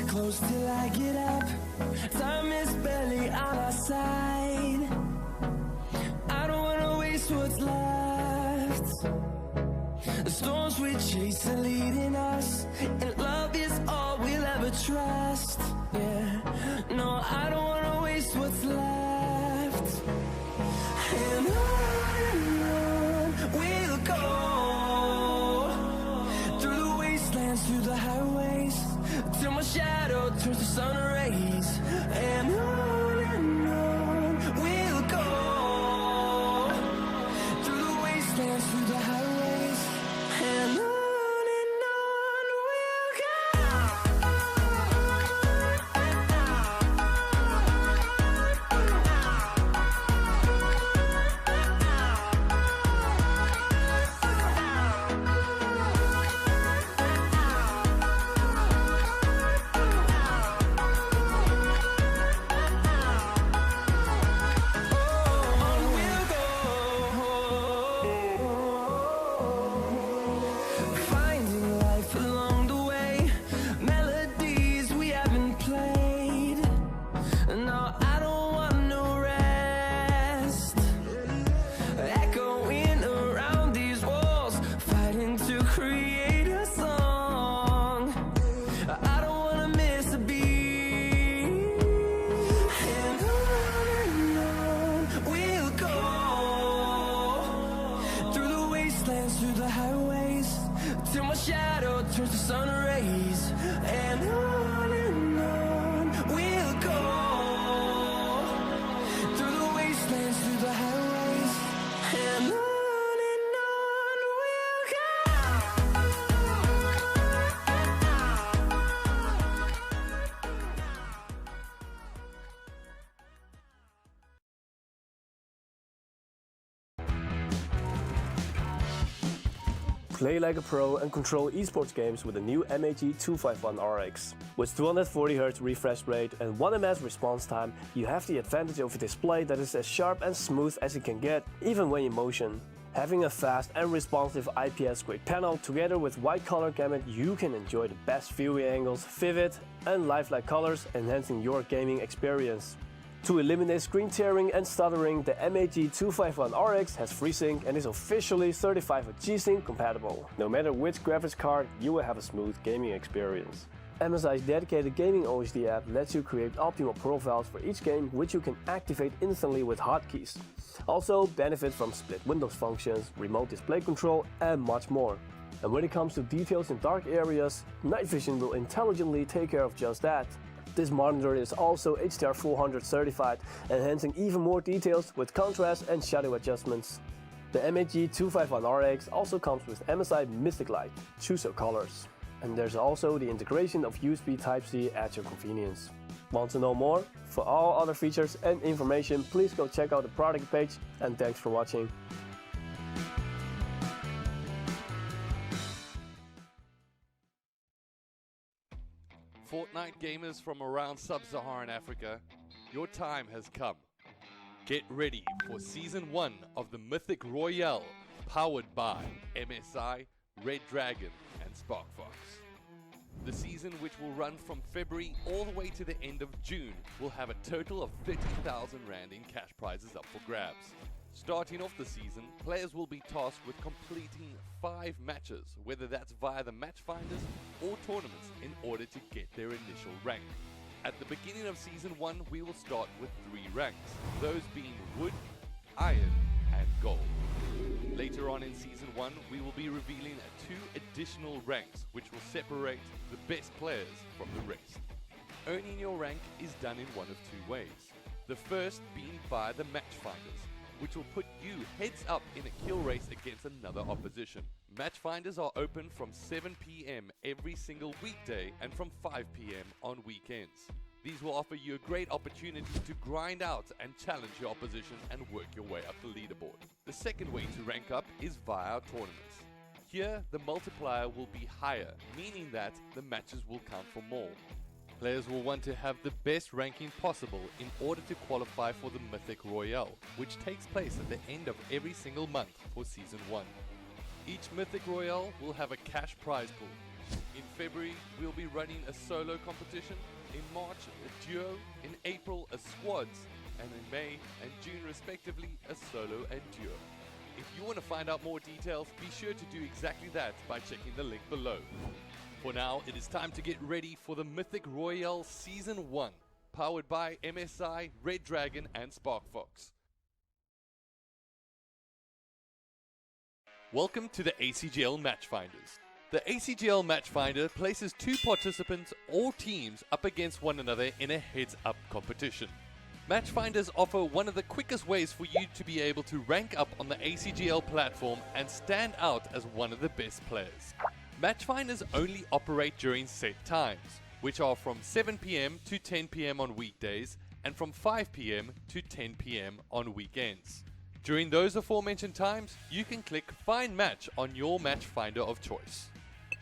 Close till I get up. Time is barely on our side. I don't wanna waste what's left. The storms we chase are leading us, and love is all we'll ever trust. Yeah, no, I don't wanna waste what's left. And on we'll go, through the wastelands, through the highways, till my shadow turns to sun rays. And on we'll go, through the wastelands, through the highways, and on we'll go. Through the highways, till my shadow turns to sun rays. And on we'll go, through the wastelands, through the highways, and on we'll go. Play like a pro and control esports games with the new MAG 251RX. With 240Hz refresh rate and 1 ms response time, you have the advantage of a display that is as sharp and smooth as it can get, even when in motion. Having a fast and responsive IPS grid panel together with wide color gamut, you can enjoy the best viewing angles, vivid and lifelike colors, enhancing your gaming experience. To eliminate screen tearing and stuttering, the MAG 251RX has FreeSync and is officially certified for G-Sync compatible. No matter which graphics card, you will have a smooth gaming experience. MSI's dedicated gaming OSD app lets you create optimal profiles for each game, which you can activate instantly with hotkeys. Also benefit from split windows functions, remote display control and much more. And when it comes to details in dark areas, night vision will intelligently take care of just that. This monitor is also HDR 400 certified, enhancing even more details with contrast and shadow adjustments. The MAG 251RX also comes with MSI Mythic light, choose your colors. And there's also the integration of USB Type-C at your convenience. Want to know more? For all other features and information, please go check out the product page, and thanks for watching. Fortnite gamers from around sub-Saharan Africa, your time has come. Get ready for Season 1 of the Mythic Royale, powered by MSI, Red Dragon and Sparkfox. The season, which will run from February all the way to the end of June, will have a total of 30,000 Rand in cash prizes up for grabs. Starting off the season, players will be tasked with completing 5 matches, whether that's via the matchfinders or tournaments, in order to get their initial rank. At the beginning of Season 1, we will start with 3 ranks, those being Wood, Iron and Gold. Later on in Season 1, we will be revealing 2 additional ranks, which will separate the best players from the rest. Earning your rank is done in one of 2 ways. The first being via the matchfinders, which will put you heads up in a kill race against another opposition. Matchfinders are open from 7 PM every single weekday and from 5 PM on weekends. These will offer you a great opportunity to grind out and challenge your opposition and work your way up the leaderboard. The second way to rank up is via our tournaments. Here, the multiplier will be higher, meaning that the matches will count for more. Players will want to have the best ranking possible in order to qualify for the Mythic Royale, which takes place at the end of every single month for Season 1. Each Mythic Royale will have a cash prize pool. In February, we'll be running a solo competition, in March a duo, in April a squads, and in May and June respectively a solo and duo. If you want to find out more details, be sure to do exactly that by checking the link below. For now, it is time to get ready for the Mythic Royale Season 1, powered by MSI, Red Dragon and Sparkfox. Welcome to the ACGL Matchfinders. The ACGL Matchfinder places 2 participants or teams up against one another in a heads-up competition. Matchfinders offer one of the quickest ways for you to be able to rank up on the ACGL platform and stand out as one of the best players. Matchfinders only operate during set times, which are from 7 PM to 10 PM on weekdays and from 5 PM to 10 PM on weekends. During those aforementioned times, you can click Find Match on your matchfinder of choice.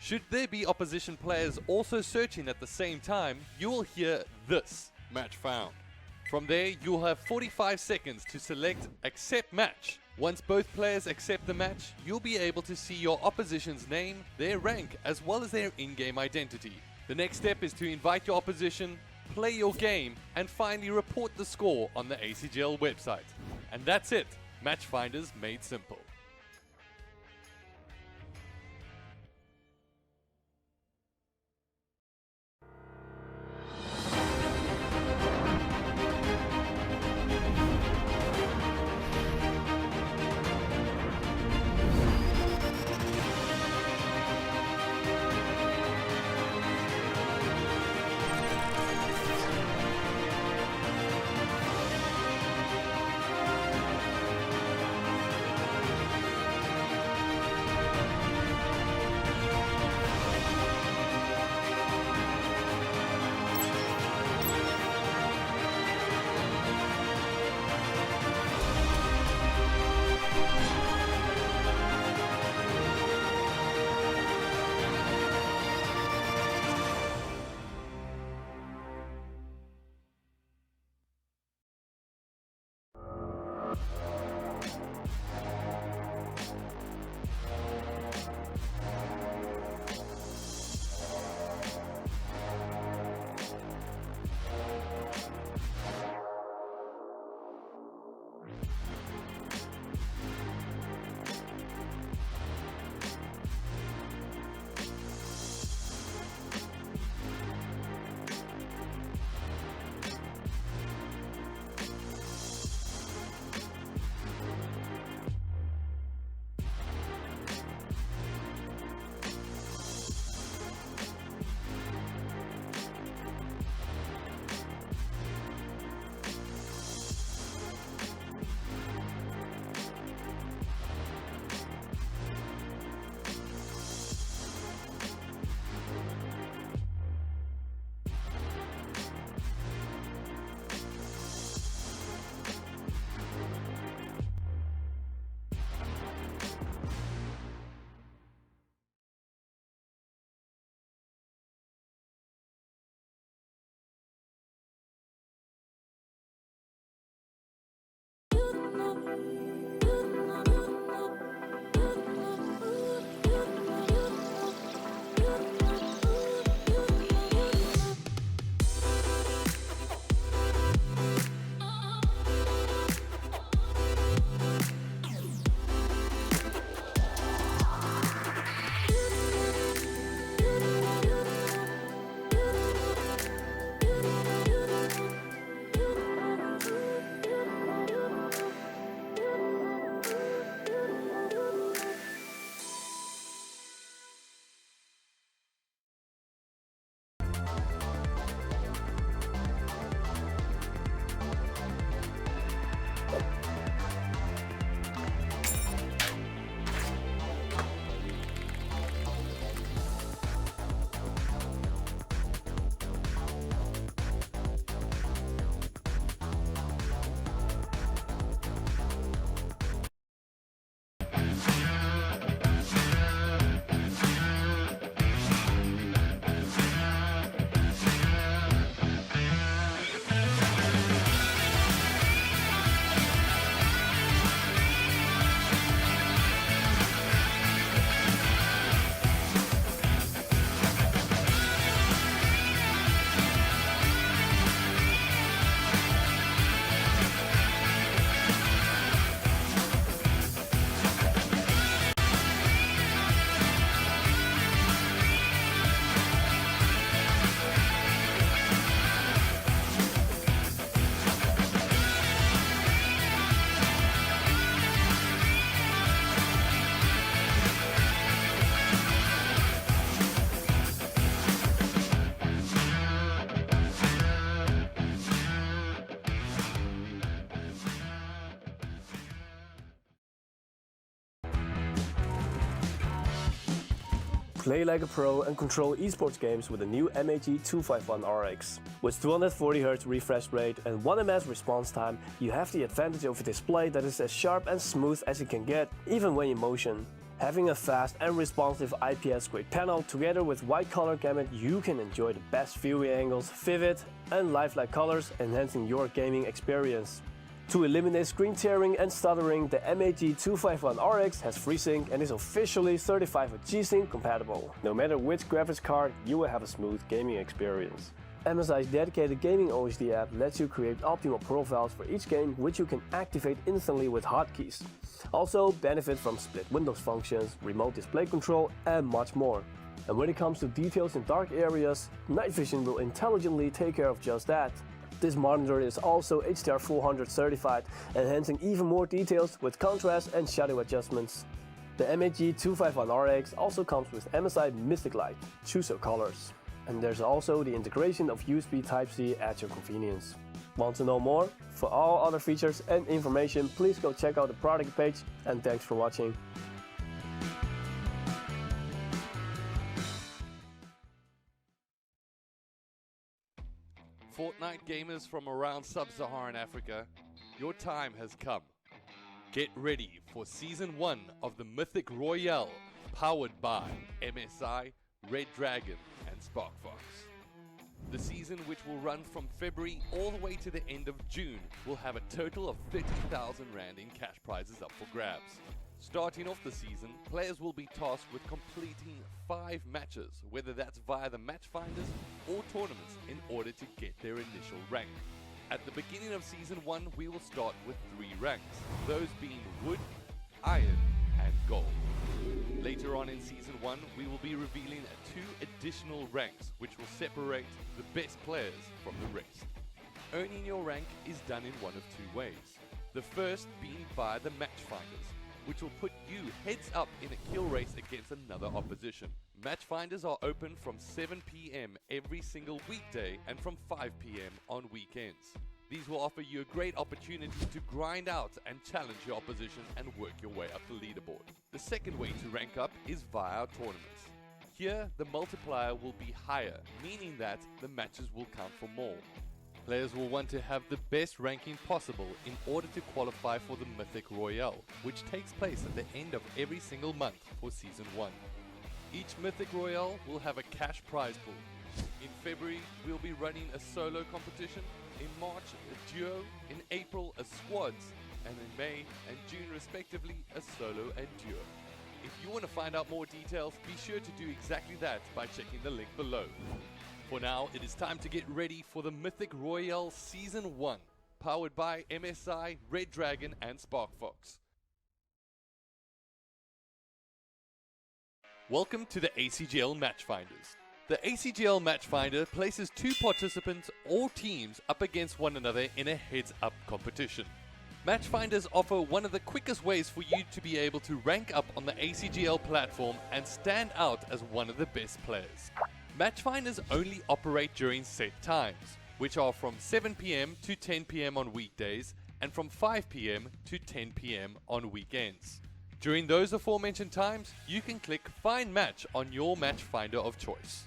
Should there be opposition players also searching at the same time, you will hear this, Match Found. From there, you'll have 45 seconds to select Accept Match. Once both players accept the match, you'll be able to see your opposition's name, their rank, as well as their in-game identity. The next step is to invite your opposition, play your game, and finally report the score on the ACGL website. And that's it, Matchfinders made simple. Play like a pro and control esports games with the new MAG 251 RX. With 240Hz refresh rate and 1 ms response time, you have the advantage of a display that is as sharp and smooth as it can get, even when in motion. Having a fast and responsive IPS grid panel together with wide color gamut, you can enjoy the best viewing angles, vivid and lifelike colors, enhancing your gaming experience. To eliminate screen tearing and stuttering, the MAG 251 RX has FreeSync and is officially certified for G-Sync compatible. No matter which graphics card, you will have a smooth gaming experience. MSI's dedicated gaming OSD app lets you create optimal profiles for each game, which you can activate instantly with hotkeys. Also benefit from split windows functions, remote display control and much more. And when it comes to details in dark areas, night vision will intelligently take care of just that. This monitor is also HDR 400 certified, enhancing even more details with contrast and shadow adjustments. The MAG 251 RX also comes with MSI Mythic light, choose your colors. And there's also the integration of USB Type-C at your convenience. Want to know more? For all other features and information, please go check out the product page, and thanks for watching. Fortnite gamers from around sub-Saharan Africa, your time has come. Get ready for Season 1 of the Mythic Royale, powered by MSI, Red Dragon and SparkFox. The season, which will run from February all the way to the end of June, will have a total of 30,000 Rand in cash prizes up for grabs. Starting off the season, players will be tasked with completing 5 matches, whether that's via the match finders or tournaments, in order to get their initial rank. At the beginning of Season 1, we will start with 3 ranks, those being Wood, Iron and Gold. Later on in Season 1, we will be revealing 2 additional ranks, which will separate the best players from the rest. Earning your rank is done in one of 2 ways. The first being via the match finders, which will put you heads up in a kill race against another opposition. Match finders are open from 7 PM every single weekday and from 5 PM on weekends. These will offer you a great opportunity to grind out and challenge your opposition and work your way up the leaderboard. The second way to rank up is via our tournaments. Here, the multiplier will be higher, meaning that the matches will count for more. Players will want to have the best ranking possible in order to qualify for the Mythic Royale, which takes place at the end of every single month for Season 1. Each Mythic Royale will have a cash prize pool. In February, we'll be running a solo competition. In March, a duo. In April, a squads. and in May and June respectively, a solo and duo. If you want to find out more details, be sure to do exactly that by checking the link below. For now, it is time to get ready for the Mythic Royale Season 1, powered by MSI, Red Dragon and SparkFox. Welcome to the ACGL Matchfinders. The ACGL Matchfinder places two participants or teams up against one another in a heads-up competition. Matchfinders offer one of the quickest ways for you to be able to rank up on the ACGL platform and stand out as one of the best players. Matchfinders only operate during set times, which are from 7 PM to 10 PM on weekdays and from 5 PM to 10 PM on weekends. During those aforementioned times, you can click Find Match on your Matchfinder of choice.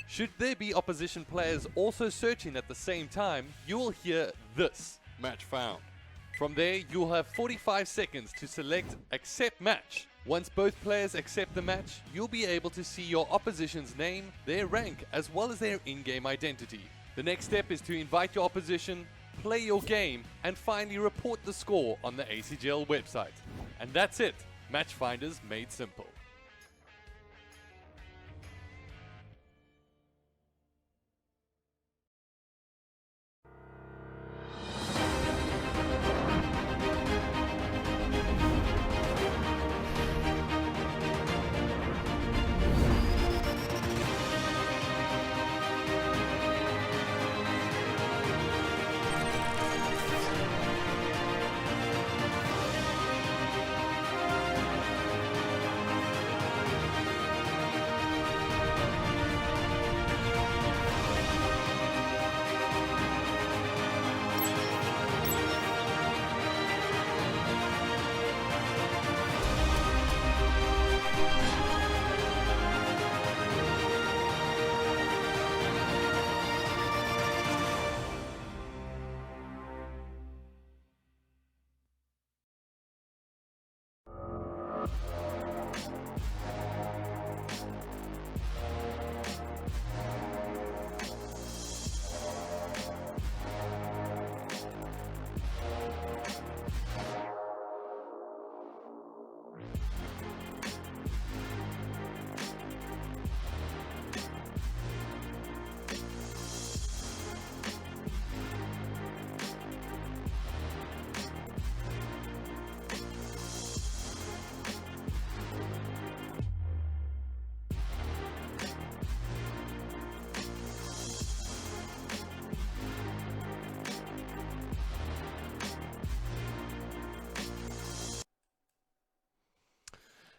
Should there be opposition players also searching at the same time, you will hear this, Match Found. From there, you'll have 45 seconds to select Accept Match. Once both players accept the match, you'll be able to see your opposition's name, their rank, as well as their in-game identity. The next step is to invite your opposition, play your game, and finally report the score on the ACGL website. And that's it, Matchfinders made simple.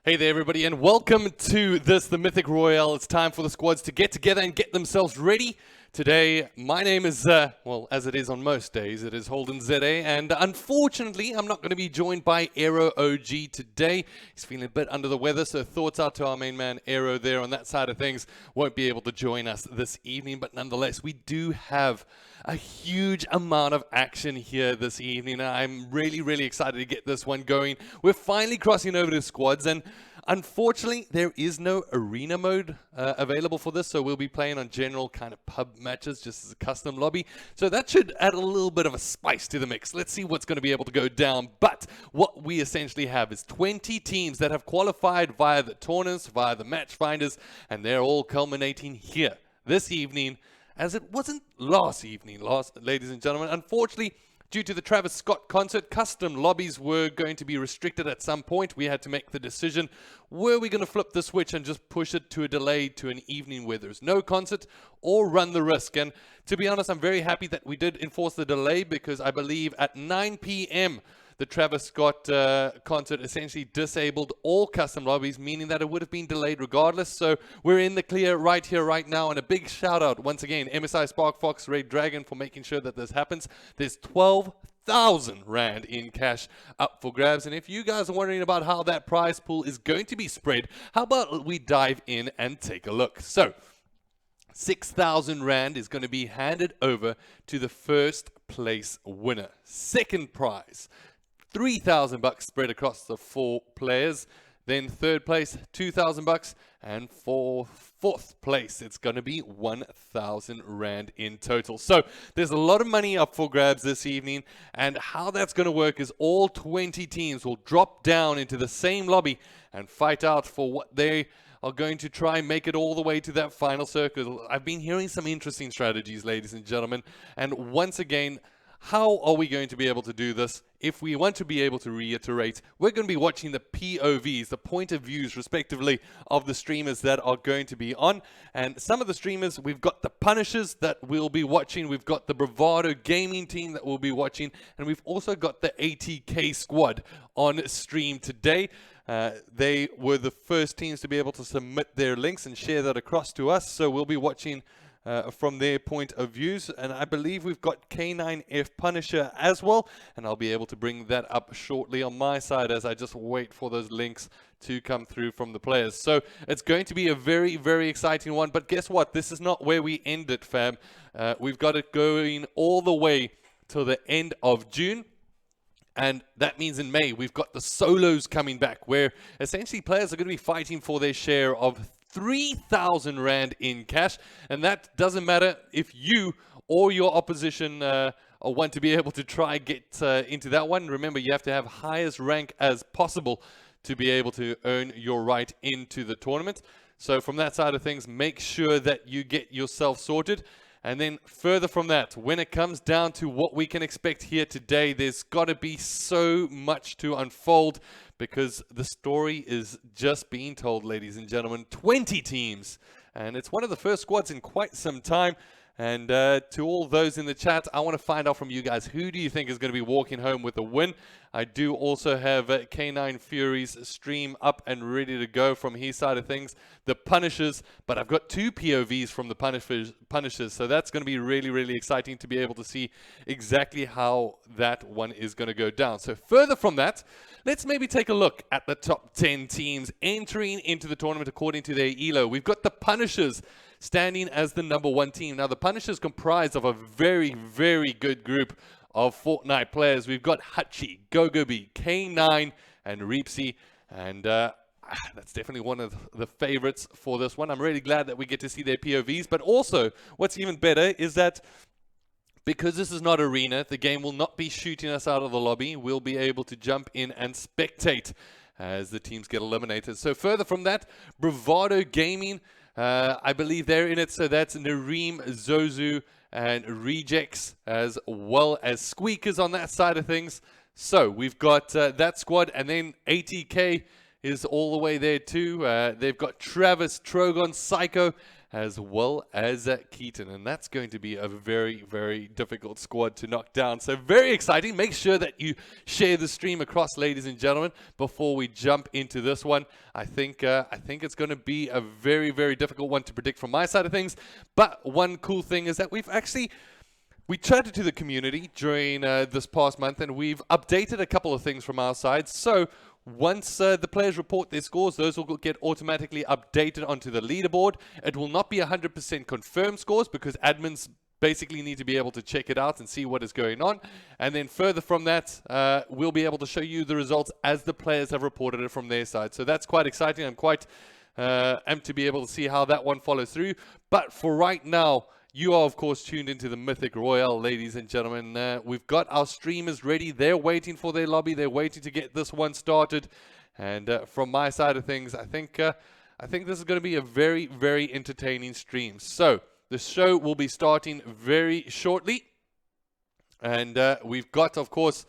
Hey there everybody, and welcome to the Mythic Royale. It's time for the squads to get together and get themselves ready. Today, my name is, well, as it is on most days, it is Holden ZA, and unfortunately, I'm not going to be joined by Aero OG today. He's feeling a bit under the weather, so thoughts out to our main man, Aero, there on that side of things. Won't be able to join us this evening, but nonetheless, we do have a huge amount of action here this evening. I'm really excited to get this one going. We're finally crossing over to squads, and unfortunately, there is no arena mode available for this, so we'll be playing on general kind of pub matches, just as a custom lobby. So that should add a little bit of a spice to the mix. Let's see what's going to be able to go down. But what we essentially have is 20 teams that have qualified via the tournaments, via the matchfinders, and they're all culminating here this evening, as it wasn't last evening, ladies and gentlemen. Unfortunately, due to the Travis Scott concert, custom lobbies were going to be restricted at some point. We had to make the decision, were we going to flip the switch and just push it to a delay to an evening where there's no concert, or run the risk? And to be honest, I'm very happy that we did enforce the delay, because I believe at 9 PM, the Travis Scott concert essentially disabled all custom lobbies, meaning that it would have been delayed regardless. So we're in the clear right here, right now. And a big shout out once again, MSI, SparkFox, Red Dragon, for making sure that this happens. There's 12,000 Rand in cash up for grabs. And if you guys are wondering about how that prize pool is going to be spread, how about we dive in and take a look? So 6,000 Rand is going to be handed over to the first place winner. Second prize, $3,000 spread across the 4 players. Then third place, $2,000. And for fourth place, it's going to be 1,000 Rand in total. So there's a lot of money up for grabs this evening. And how that's going to work is all 20 teams will drop down into the same lobby and fight out for what they are going to try and make it all the way to that final circle. I've been hearing some interesting strategies, ladies and gentlemen. And once again, how are we going to be able to do this? If we want to be able to reiterate, we're going to be watching the POVs, the point of views, respectively, of the streamers that are going to be on. And some of the streamers, we've got the Punishers that we'll be watching. We've got the Bravado Gaming team that we'll be watching. And we've also got the ATK squad on stream today. They were the first teams to be able to submit their links and share that across to us. So we'll be watching from their point of views, and I believe we've got K9F Punisher as well, and I'll be able to bring that up shortly on my side as I just wait for those links to come through from the players. So it's going to be a very, very exciting one, but guess what? This is not where we end it, fam. We've got it going all the way till the end of June. And that means in May, we've got the solos coming back, where essentially players are going to be fighting for their share of 3,000 Rand in cash. And that doesn't matter if you or your opposition want to be able to try get into that one. Remember, you have to have highest rank as possible to be able to earn your right into the tournament. So from that side of things, make sure that you get yourself sorted. And then further from that, when it comes down to what we can expect here today, there's got to be so much to unfold because the story is just being told, ladies and gentlemen. 20 teams, and it's one of the first squads in quite some time. And to all those in the chat, I want to find out from you guys, who do you think is going to be walking home with a win? I do also have K9 Fury's stream up and ready to go from his side of things. The Punishers, but I've got two POVs from the Punishers, so that's going to be really, really exciting to be able to see exactly how that one is going to go down. So further from that, let's maybe take a look at the top 10 teams entering into the tournament according to their ELO. We've got the Punishers standing as the #1 team. Now, the Punishers comprise of a very, very good group of Fortnite players. We've got Hachi, Gogobi, K9, and Reepsy, and that's definitely one of the favorites for this one. I'm really glad that we get to see their POVs, but also, what's even better is that because this is not Arena, the game will not be shooting us out of the lobby. We'll be able to jump in and spectate as the teams get eliminated. So further from that, Bravado Gaming, I believe they're in it, so that's Nareem, Zozu, and Rejects, as well as Squeakers on that side of things. So we've got that squad, and then ATK is all the way there too. They've got Travis, Trogon, Psycho, as well as Keaton, and that's going to be a very, very difficult squad to knock down. So very exciting. Make sure that you share the stream across, ladies and gentlemen, before we jump into this one. I think it's going to be a very, very difficult one to predict from my side of things. But one cool thing is that we chatted to the community during this past month, and we've updated a couple of things from our side. So once the players report their scores, those will get automatically updated onto the leaderboard. It will not be 100% confirmed scores because admins basically need to be able to check it out and see what is going on. And then further from that, we'll be able to show you the results as the players have reported it from their side. So that's quite exciting. I'm quite amped to be able to see how that one follows through. But for right now, you are, of course, tuned into the Mythic Royale, ladies and gentlemen. We've got our streamers ready. They're waiting for their lobby. They're waiting to get this one started. And from my side of things, I think this is going to be a very, very entertaining stream. So the show will be starting very shortly. And we've got, of course,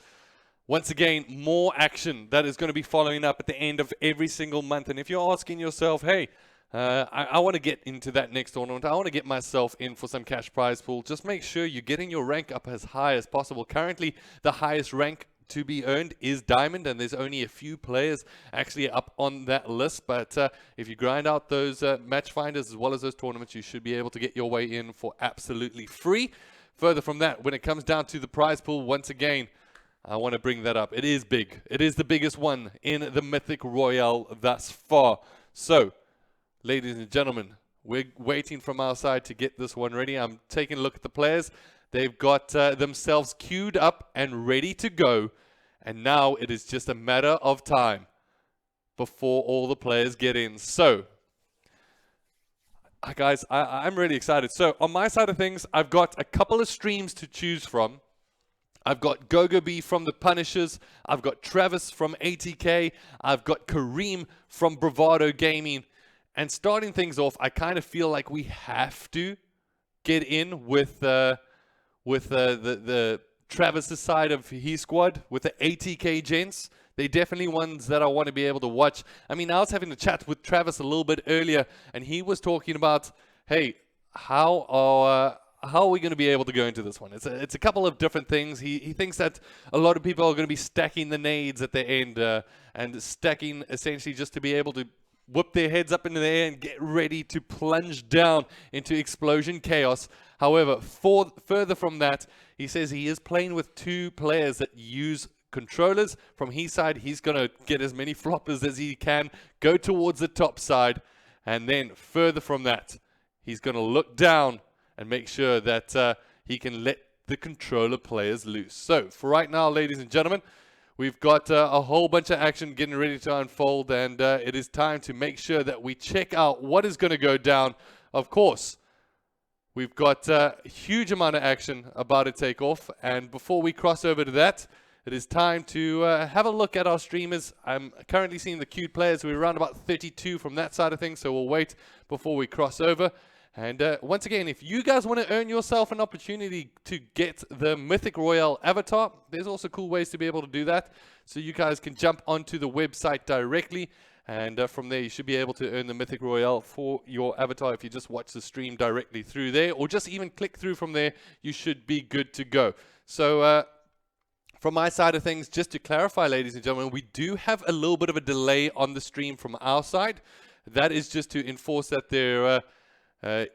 once again, more action that is going to be following up at the end of every single month. And if you're asking yourself, hey, I want to get into that next tournament. I want to get myself in for some cash prize pool. Just make sure you're getting your rank up as high as possible. Currently, the highest rank to be earned is Diamond, and there's only a few players actually up on that list. But if you grind out those match finders as well as those tournaments, you should be able to get your way in for absolutely free. Further from that, when it comes down to the prize pool, once again, I want to bring that up. It is big. It is the biggest one in the Mythic Royale thus far. So, ladies and gentlemen, we're waiting from our side to get this one ready. I'm taking a look at the players. They've got themselves queued up and ready to go. And now it is just a matter of time. before all the players get in. So, guys, I'm really excited. So, on my side of things, I've got a couple of streams to choose from. I've got GoGoB from the Punishers. I've got Travis from ATK. I've got Kareem from Bravado Gaming. And starting things off, I kind of feel like we have to get in with the Travis's side of his squad, with the ATK gents. They're definitely ones that I want to be able to watch. I mean, I was having a chat with Travis a little bit earlier, and he was talking about, hey, how are we going to be able to go into this one? It's a couple of different things. He thinks that a lot of people are going to be stacking the nades at the end and stacking essentially just to be able to whip their heads up into the air and get ready to plunge down into explosion chaos. However, further from that, he says he is playing with 2 players that use controllers. From his side, he's going to get as many floppers as he can, go towards the top side, and then further from that, he's going to look down and make sure that he can let the controller players loose. So, for right now, ladies and gentlemen, we've got a whole bunch of action getting ready to unfold, and it is time to make sure that we check out what is going to go down. Of course, we've got a huge amount of action about to take off, and before we cross over to that, it is time to have a look at our streamers. I'm currently seeing the queued players. We're around about 32 from that side of things, so we'll wait before we cross over. And once again, if you guys want to earn yourself an opportunity to get the Mythic Royale avatar, there's also cool ways to be able to do that. So you guys can jump onto the website directly, and from there you should be able to earn the Mythic Royale for your avatar if you just watch the stream directly through there, or just even click through from there. You should be good to go. So from my side of things, just to clarify, ladies and gentlemen, we do have a little bit of a delay on the stream from our side. That is just to enforce that there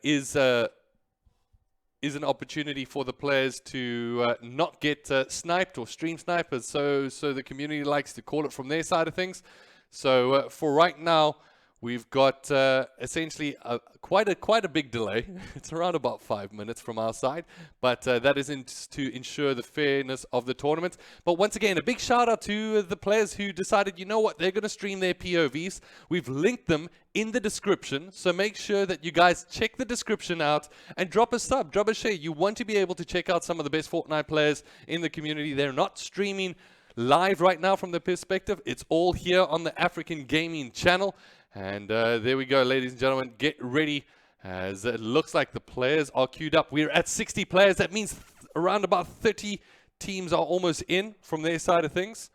is an opportunity for the players to not get sniped or stream snipers, so the community likes to call it from their side of things. So for right now, we've got essentially quite a big delay. It's around about 5 minutes from our side, but that is to ensure the fairness of the tournament. But once again, a big shout out to the players who decided, you know what, they're going to stream their POVs. We've linked them in the description, so make sure that you guys check the description out and drop a sub, drop a share. You want to be able to check out some of the best Fortnite players in the community. They're not streaming live right now from the perspective. It's all here on the African Gaming channel. And there we go, ladies and gentlemen. Get ready, as it looks like the players are queued up. We're at 60 players. That means around about 30 teams are almost in from their side of things.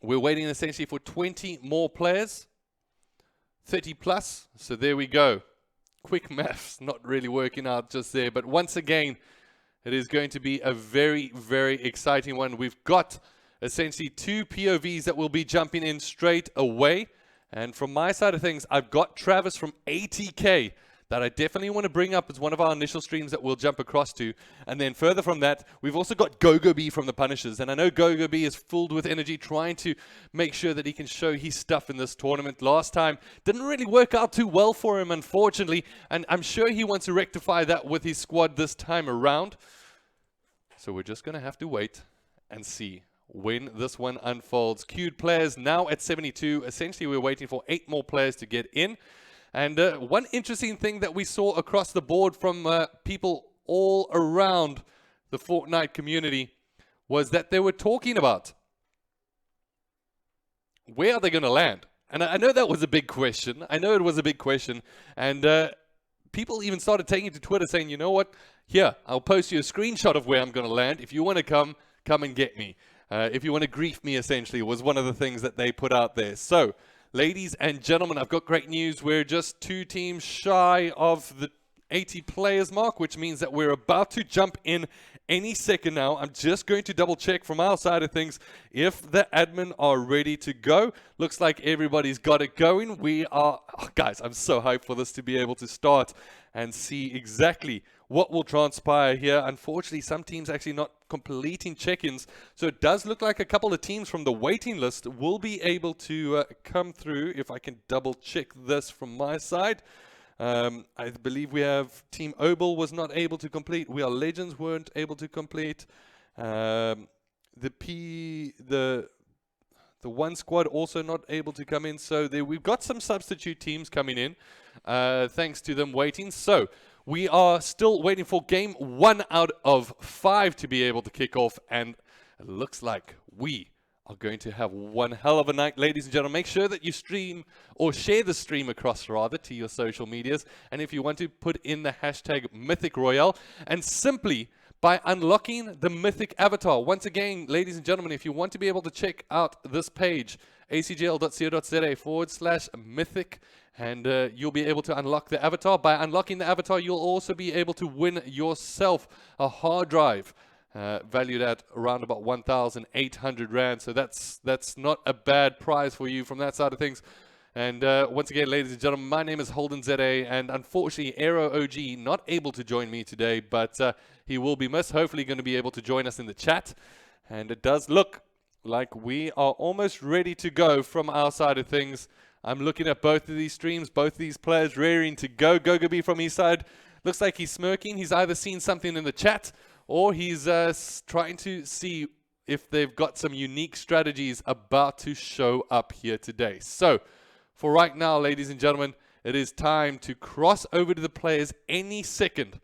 We're waiting essentially for 20 more players. 30 plus. So there we go. Quick maths, not really working out just there. But once again, it is going to be a very, very exciting one. We've got essentially 2 POVs that will be jumping in straight away. And from my side of things, I've got Travis from ATK that I definitely want to bring up as one of our initial streams that we'll jump across to. And then further from that, we've also got GoGoB from the Punishers. And I know GoGoB is filled with energy, trying to make sure that he can show his stuff in this tournament. Last time, didn't really work out too well for him, unfortunately. And I'm sure he wants to rectify that with his squad this time around. So we're just going to have to wait and see when this one unfolds. Queued players now at 72. Essentially, we're waiting for 8 more players to get in. And one interesting thing that we saw across the board from people all around the Fortnite community was that they were talking about where are they going to land? And I know that was a big question. I know it was a big question. And people even started taking to Twitter saying, you know what? Here, I'll post you a screenshot of where I'm going to land. If you want to come and get me. If you want to grief me, essentially, was one of the things that they put out there. So, ladies and gentlemen, I've got great news. We're just 2 teams shy of the 80 players mark, which means that we're about to jump in any second now. I'm just going to double check from our side of things if the admin are ready to go. Looks like everybody's got it going. We are, guys, I'm so hyped for this to be able to start and see exactly what will transpire here. Unfortunately, some teams actually not completing check-ins, so it does look like a couple of teams from the waiting list will be able to come through. If I can double check this from my side, I believe we have Team Obel was not able to complete. We Are Legends weren't able to complete. The The one squad also not able to come in. So we've got some substitute teams coming in, thanks to them waiting. So we are still waiting for game 1 out of 5 to be able to kick off. And it looks like we are going to have one hell of a night, ladies and gentlemen. Make sure that you stream or share the stream across rather to your social medias. And if you want to, put in the hashtag Mythic Royale, and simply by unlocking the Mythic avatar. Once again, ladies and gentlemen, if you want to be able to check out this page, acgl.co.za/Mythic, and you'll be able to unlock the avatar. By unlocking the avatar, you'll also be able to win yourself a hard drive valued at around about 1,800 Rand. So that's not a bad prize for you from that side of things. And once again, ladies and gentlemen, my name is Holden ZA, and unfortunately, Aero OG not able to join me today, but he will be most hopefully going to be able to join us in the chat. And it does look like we are almost ready to go from our side of things. I'm looking at both of these streams, both of these players raring to go. Gogobi from his side looks like he's smirking. He's either seen something in the chat or he's trying to see if they've got some unique strategies about to show up here today. So, for right now, ladies and gentlemen, it is time to cross over to the players any second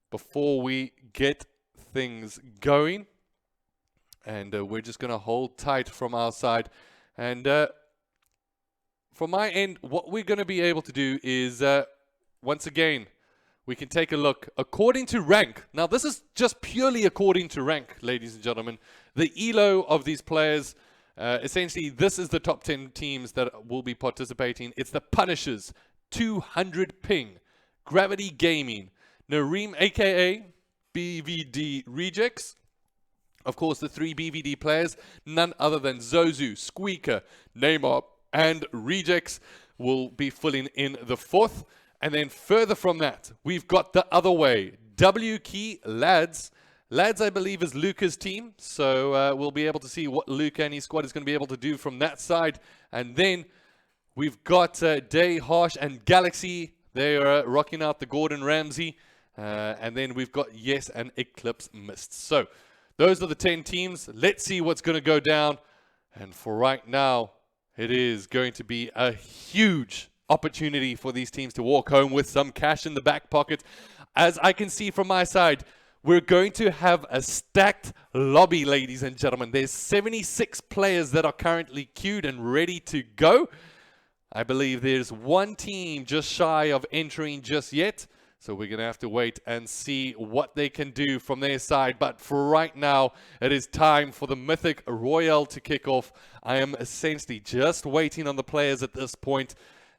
before we get things going. And we're just going to hold tight from our side. And from my end, what we're going to be able to do is, once again, we can take a look according to rank. Now, this is just purely according to rank, ladies and gentlemen. The ELO of these players, essentially, this is the top 10 teams that will be participating. It's the Punishers, 200 ping, Gravity Gaming, Nareem, aka BVD Rejects. Of course, the 3 BVD players, none other than Zozu, Squeaker, Neymar, and Rejects will be filling in the 4th. And then further from that, we've got the other way. W Key Lads. Lads, I believe, is Luca's team. So we'll be able to see what Luca and his squad is going to be able to do from that side. And then we've got Day, Harsh, and Galaxy. They are rocking out the Gordon Ramsay. And then we've got Yes and Eclipse Mist. So those are the 10 teams. Let's see what's going to go down. And for right now, it is going to be a huge opportunity for these teams to walk home with some cash in the back pocket. As I can see from my side, we're going to have a stacked lobby, ladies and gentlemen. There's 76 players that are currently queued and ready to go. I believe there's one team just shy of entering just yet. So we're going to have to wait and see what they can do from their side. But for right now, it is time for the Mythic Royale to kick off. I am essentially just waiting on the players at this point.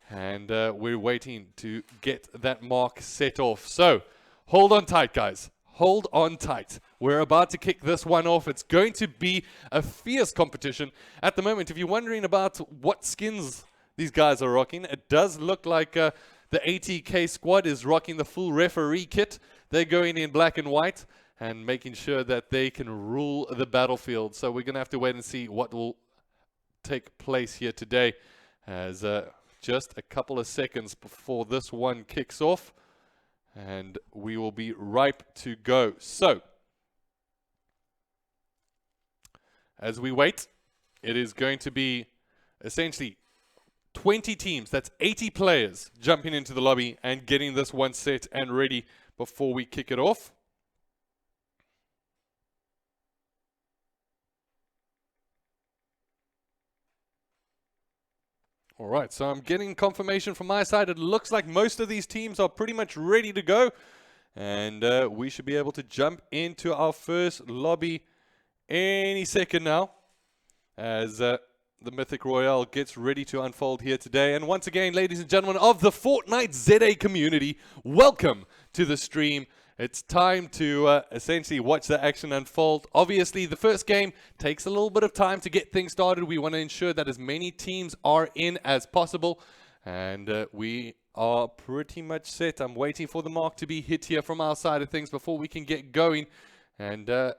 And we're waiting to get that mark set off. So, hold on tight, guys. Hold on tight. We're about to kick this one off. It's going to be a fierce competition. At the moment, if you're wondering about what skins these guys are rocking, it does look like the ATK squad is rocking the full referee kit. They're going in black and white and making sure that they can rule the battlefield. So, we're going to have to wait and see what will take place here today as just a couple of seconds before this one kicks off, and we will be ripe to go. So, as we wait, it is going to be essentially 20 teams, that's 80 players, jumping into the lobby and getting this one set and ready before we kick it off. All right, so I'm getting confirmation from my side. It looks like most of these teams are pretty much ready to go. And we should be able to jump into our first lobby any second now, as the Mythic Royale gets ready to unfold here today. And once again, ladies and gentlemen of the Fortnite ZA community, welcome to the stream. It's time to essentially watch the action unfold. Obviously, the first game takes a little bit of time to get things started. We want to ensure that as many teams are in as possible. And we are pretty much set. I'm waiting for the mark to be hit here from our side of things before we can get going. And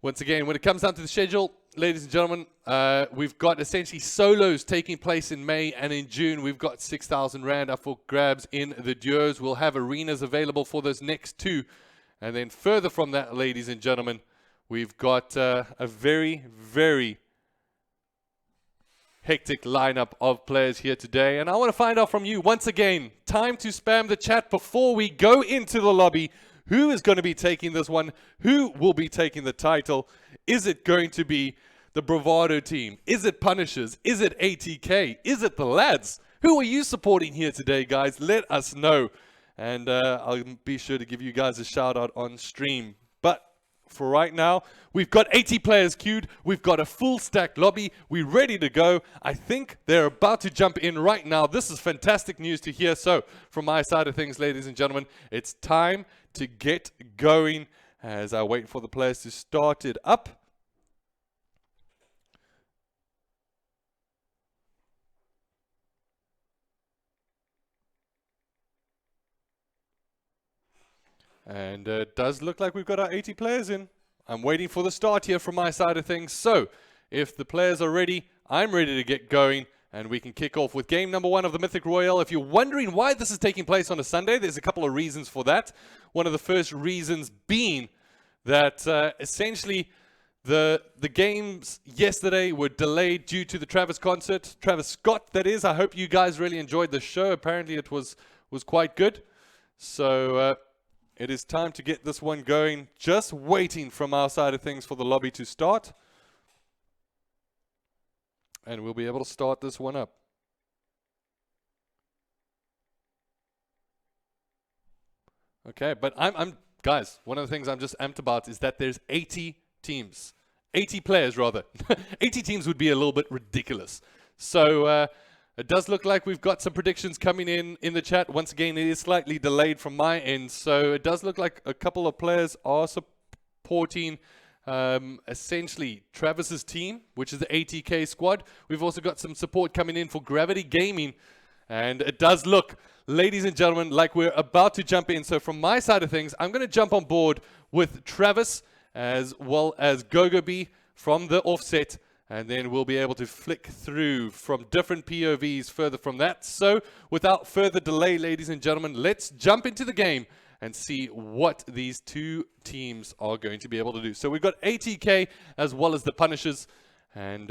once again, when it comes down to the schedule, ladies and gentlemen, we've got essentially solos taking place in May, and in June we've got 6,000 Rand up for grabs in the duos. We'll have arenas available for those next 2. And then further from that, ladies and gentlemen, we've got a very, very hectic lineup of players here today. And I want to find out from you once again, time to spam the chat before we go into the lobby. Who is going to be taking this one? Who will be taking the title? Is it going to be the Bravado team? Is it Punishers? Is it ATK? Is it the lads? Who are you supporting here today, guys? Let us know. And I'll be sure to give you guys a shout out on stream. But for right now, we've got 80 players queued. We've got a full stack lobby. We're ready to go. I think they're about to jump in right now. This is fantastic news to hear. So from my side of things, ladies and gentlemen, it's time to get going as I wait for the players to start it up. And it does look like we've got our 80 players in. I'm waiting for the start here from my side of things. So if the players are ready, I'm ready to get going. And we can kick off with game number 1 of the Mythic Royale. If you're wondering why this is taking place on a Sunday, there's a couple of reasons for that. One of the first reasons being that essentially the games yesterday were delayed due to the Travis concert. Travis Scott, that is. I hope you guys really enjoyed the show. Apparently it was quite good. So it is time to get this one going. Just waiting from our side of things for the lobby to start. And we'll be able to start this one up. Okay, but I'm guys, one of the things I'm just amped about is that there's 80 teams. 80 players, rather. 80 teams would be a little bit ridiculous. So it does look like we've got some predictions coming in the chat. Once again, it is slightly delayed from my end. So it does look like a couple of players are supporting essentially Travis's team, which is the ATK squad. We've also got some support coming in for Gravity Gaming. And it does look, ladies and gentlemen, like we're about to jump in. So from my side of things, I'm going to jump on board with Travis as well as GoGoB from the offset. And then we'll be able to flick through from different POVs further from that. So without further delay, ladies and gentlemen, let's jump into the game and see what these two teams are going to be able to do. So we've got ATK as well as the Punishers. And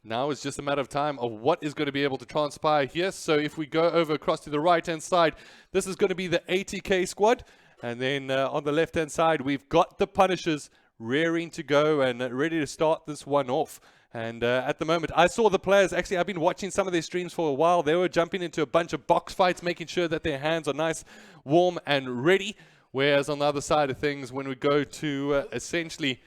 now it's just a matter of time of what is going to be able to transpire here. So if we go over across to the right-hand side, this is going to be the ATK squad. And then on the left-hand side, we've got the Punishers rearing to go and ready to start this one off. And at the moment, I saw the players, actually I've been watching some of their streams for a while. They were jumping into a bunch of box fights, making sure that their hands are nice, warm and ready. Whereas on the other side of things, when we go to essentially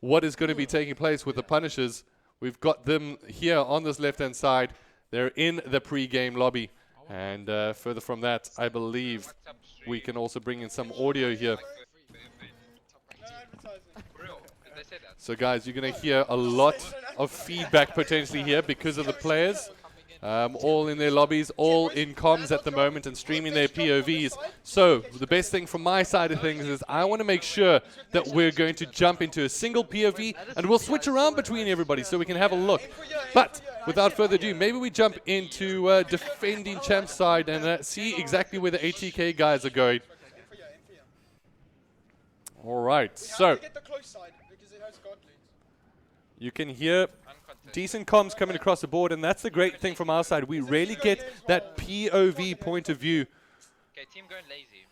what is going to be taking place with the Punishers, we've got them here on this left-hand side. They're in the pre-game lobby. And further from that, I believe we can also bring in some audio here. So guys, you're going to hear a lot of feedback potentially here because of the players. All in their lobbies, all in comms at the moment and streaming their POVs. So the best thing from my side of things is I want to make sure that we're going to jump into a single POV and we'll switch around between everybody so we can have a look. But without further ado, maybe we jump into defending champ side and see exactly where the ATK guys are going. All right, so you can hear decent comms coming across the board, and that's the great thing from our side. We really get that POV point of view. Okay, team going lazy.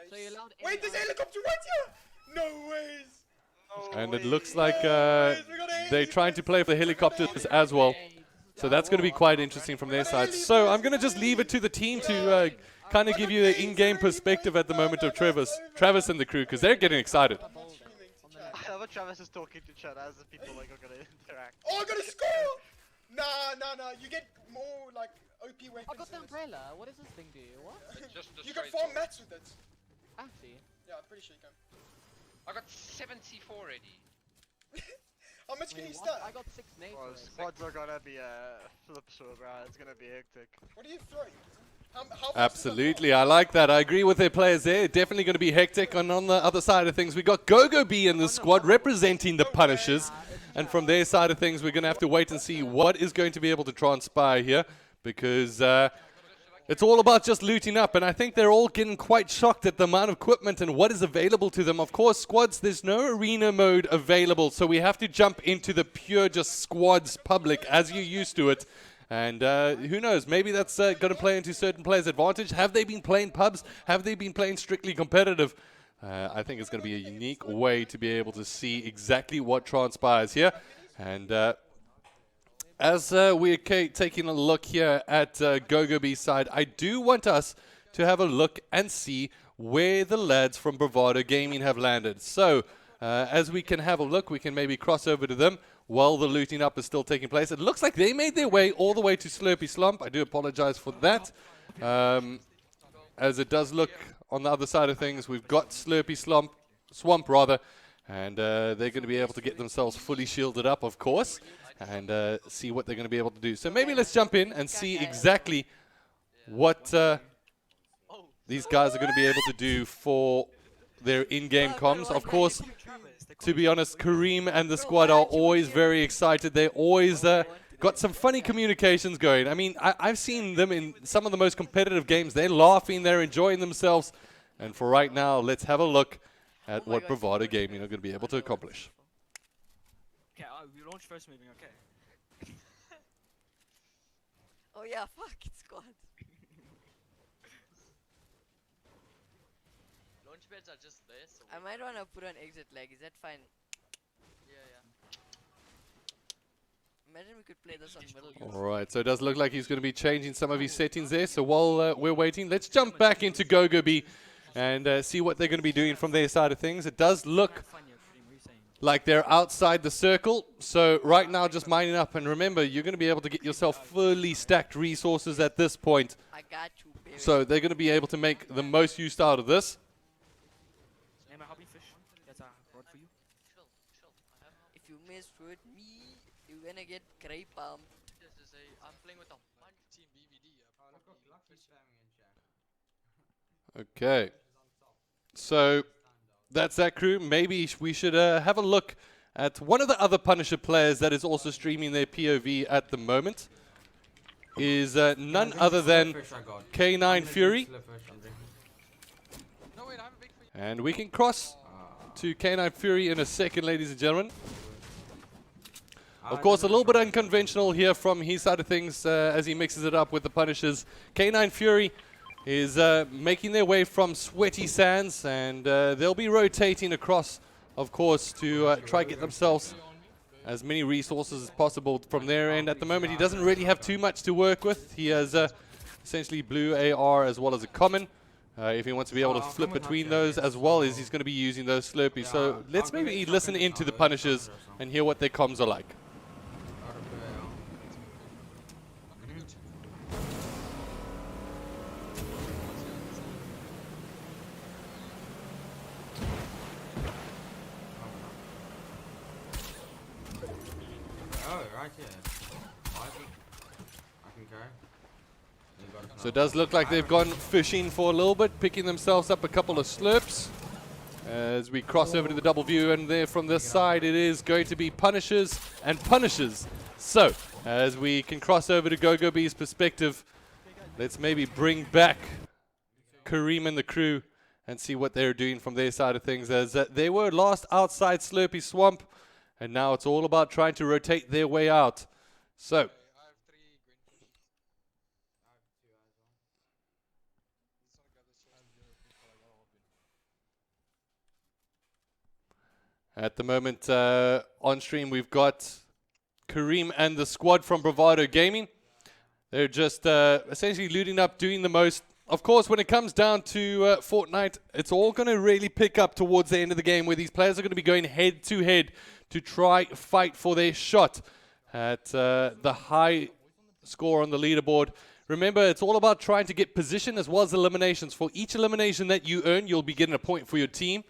So you're allowed. Wait, there's a helicopter right here! No ways! And it looks like they're trying to play for the helicopters as well. So that's going to be quite interesting from their side. So I'm going to just leave it to the team to kind of give you the in-game perspective at the moment of Travis and the crew, because they're getting excited. I love what Travis is talking to chat as the people like are gonna interact. Oh, I got a score! Nah. You get more like OP weapons. I got the umbrella. What does this thing do? What? Just You can farm mats with it. Actually. Yeah, I'm pretty sure you can. I got 74 already. How much can you Wait, start? I got 6 nades. Well, already. squads are gonna be a flip show, bro. It's gonna be hectic. What are you throwing? How fast Absolutely, I like that. I agree with their players there. Definitely going to be hectic. And on the other side of things, we got GoGoB in the squad representing the Punishers. And from their side of things, we're going to have to wait and see what is going to be able to transpire here. Because It's all about just looting up, and I think they're all getting quite shocked at the amount of equipment and what is available to them. Of course, squads, there's no arena mode available, so we have to jump into the pure just squads public as you're used to it. And who knows, maybe that's going to play into certain players' advantage. Have they been playing pubs? Have they been playing strictly competitive? I think it's going to be a unique way to be able to see exactly what transpires here. And as we're taking a look here at GoGoB's side, I do want us to have a look and see where the lads from Bravado Gaming have landed. So, as we can have a look, we can maybe cross over to them while the looting up is still taking place. It looks like they made their way all the way to Slurpy Slump. I do apologize for that. As it does look on the other side of things, we've got Slurpy Swamp rather, and they're going to be able to get themselves fully shielded up, of course, and see what they're going to be able to do. So maybe let's jump in and see exactly what these guys are going to be able to do for their in-game comms. Of course, to be honest, Kareem and the squad are always very excited. They always got some funny communications going. I mean, I've seen them in some of the most competitive games. They're laughing, they're enjoying themselves. And for right now, let's have a look at what Bravado Gaming are going to be able to accomplish. Okay, we launch first moving, okay. Oh yeah, fuck, it's squad. Launchpads are just there, so I might wanna put on exit lag, is that fine? yeah. Imagine we could play this on middle. Alright, so it does look like he's going to be changing some of his settings there. So while we're waiting, let's jump back into GoGoB and see what they're going to be doing from their side of things. It does look like they're outside the circle. So right now, just mining up. And remember, you're going to be able to get yourself fully stacked resources at this point. I got you, baby. So they're going to be able to make the most use out of this. Name a hobby fish. That's a rod for you. If you mess with me, you're gonna get grape pumped. This is I'm playing with a team BVD. Okay. So that's that crew. Maybe we should have a look at one of the other Punisher players that is also streaming their POV at the moment. Is none other than K9 Fury. And we can cross to K9 Fury in a second, ladies and gentlemen. Of course, a little bit unconventional here from his side of things as he mixes it up with the Punishers. K9 Fury is making their way from Sweaty Sands, and they'll be rotating across, of course, to try to get themselves as many resources as possible from their end. At the moment, he doesn't really have too much to work with. He has essentially blue AR as well as a common. If he wants to be able to flip between those, as well as he's going to be using those Slurpees. So let's maybe listen into the Punishers and hear what their comms are like. So it does look like they've gone fishing for a little bit, picking themselves up a couple of slurps. As we cross over to the double view, and there from this side it is going to be Punishers and Punishers. So, as we can cross over to GoGoB's perspective, let's maybe bring back Kareem and the crew and see what they're doing from their side of things. As they were last outside Slurpy Swamp, and now it's all about trying to rotate their way out. So, at the moment, on stream, we've got Kareem and the squad from Bravado Gaming. They're just essentially looting up, doing the most. Of course, when it comes down to Fortnite, it's all going to really pick up towards the end of the game, where these players are going to be going head-to-head to try fight for their shot at the high score on the leaderboard. Remember, it's all about trying to get position as well as eliminations. For each elimination that you earn, you'll be getting a point for your team.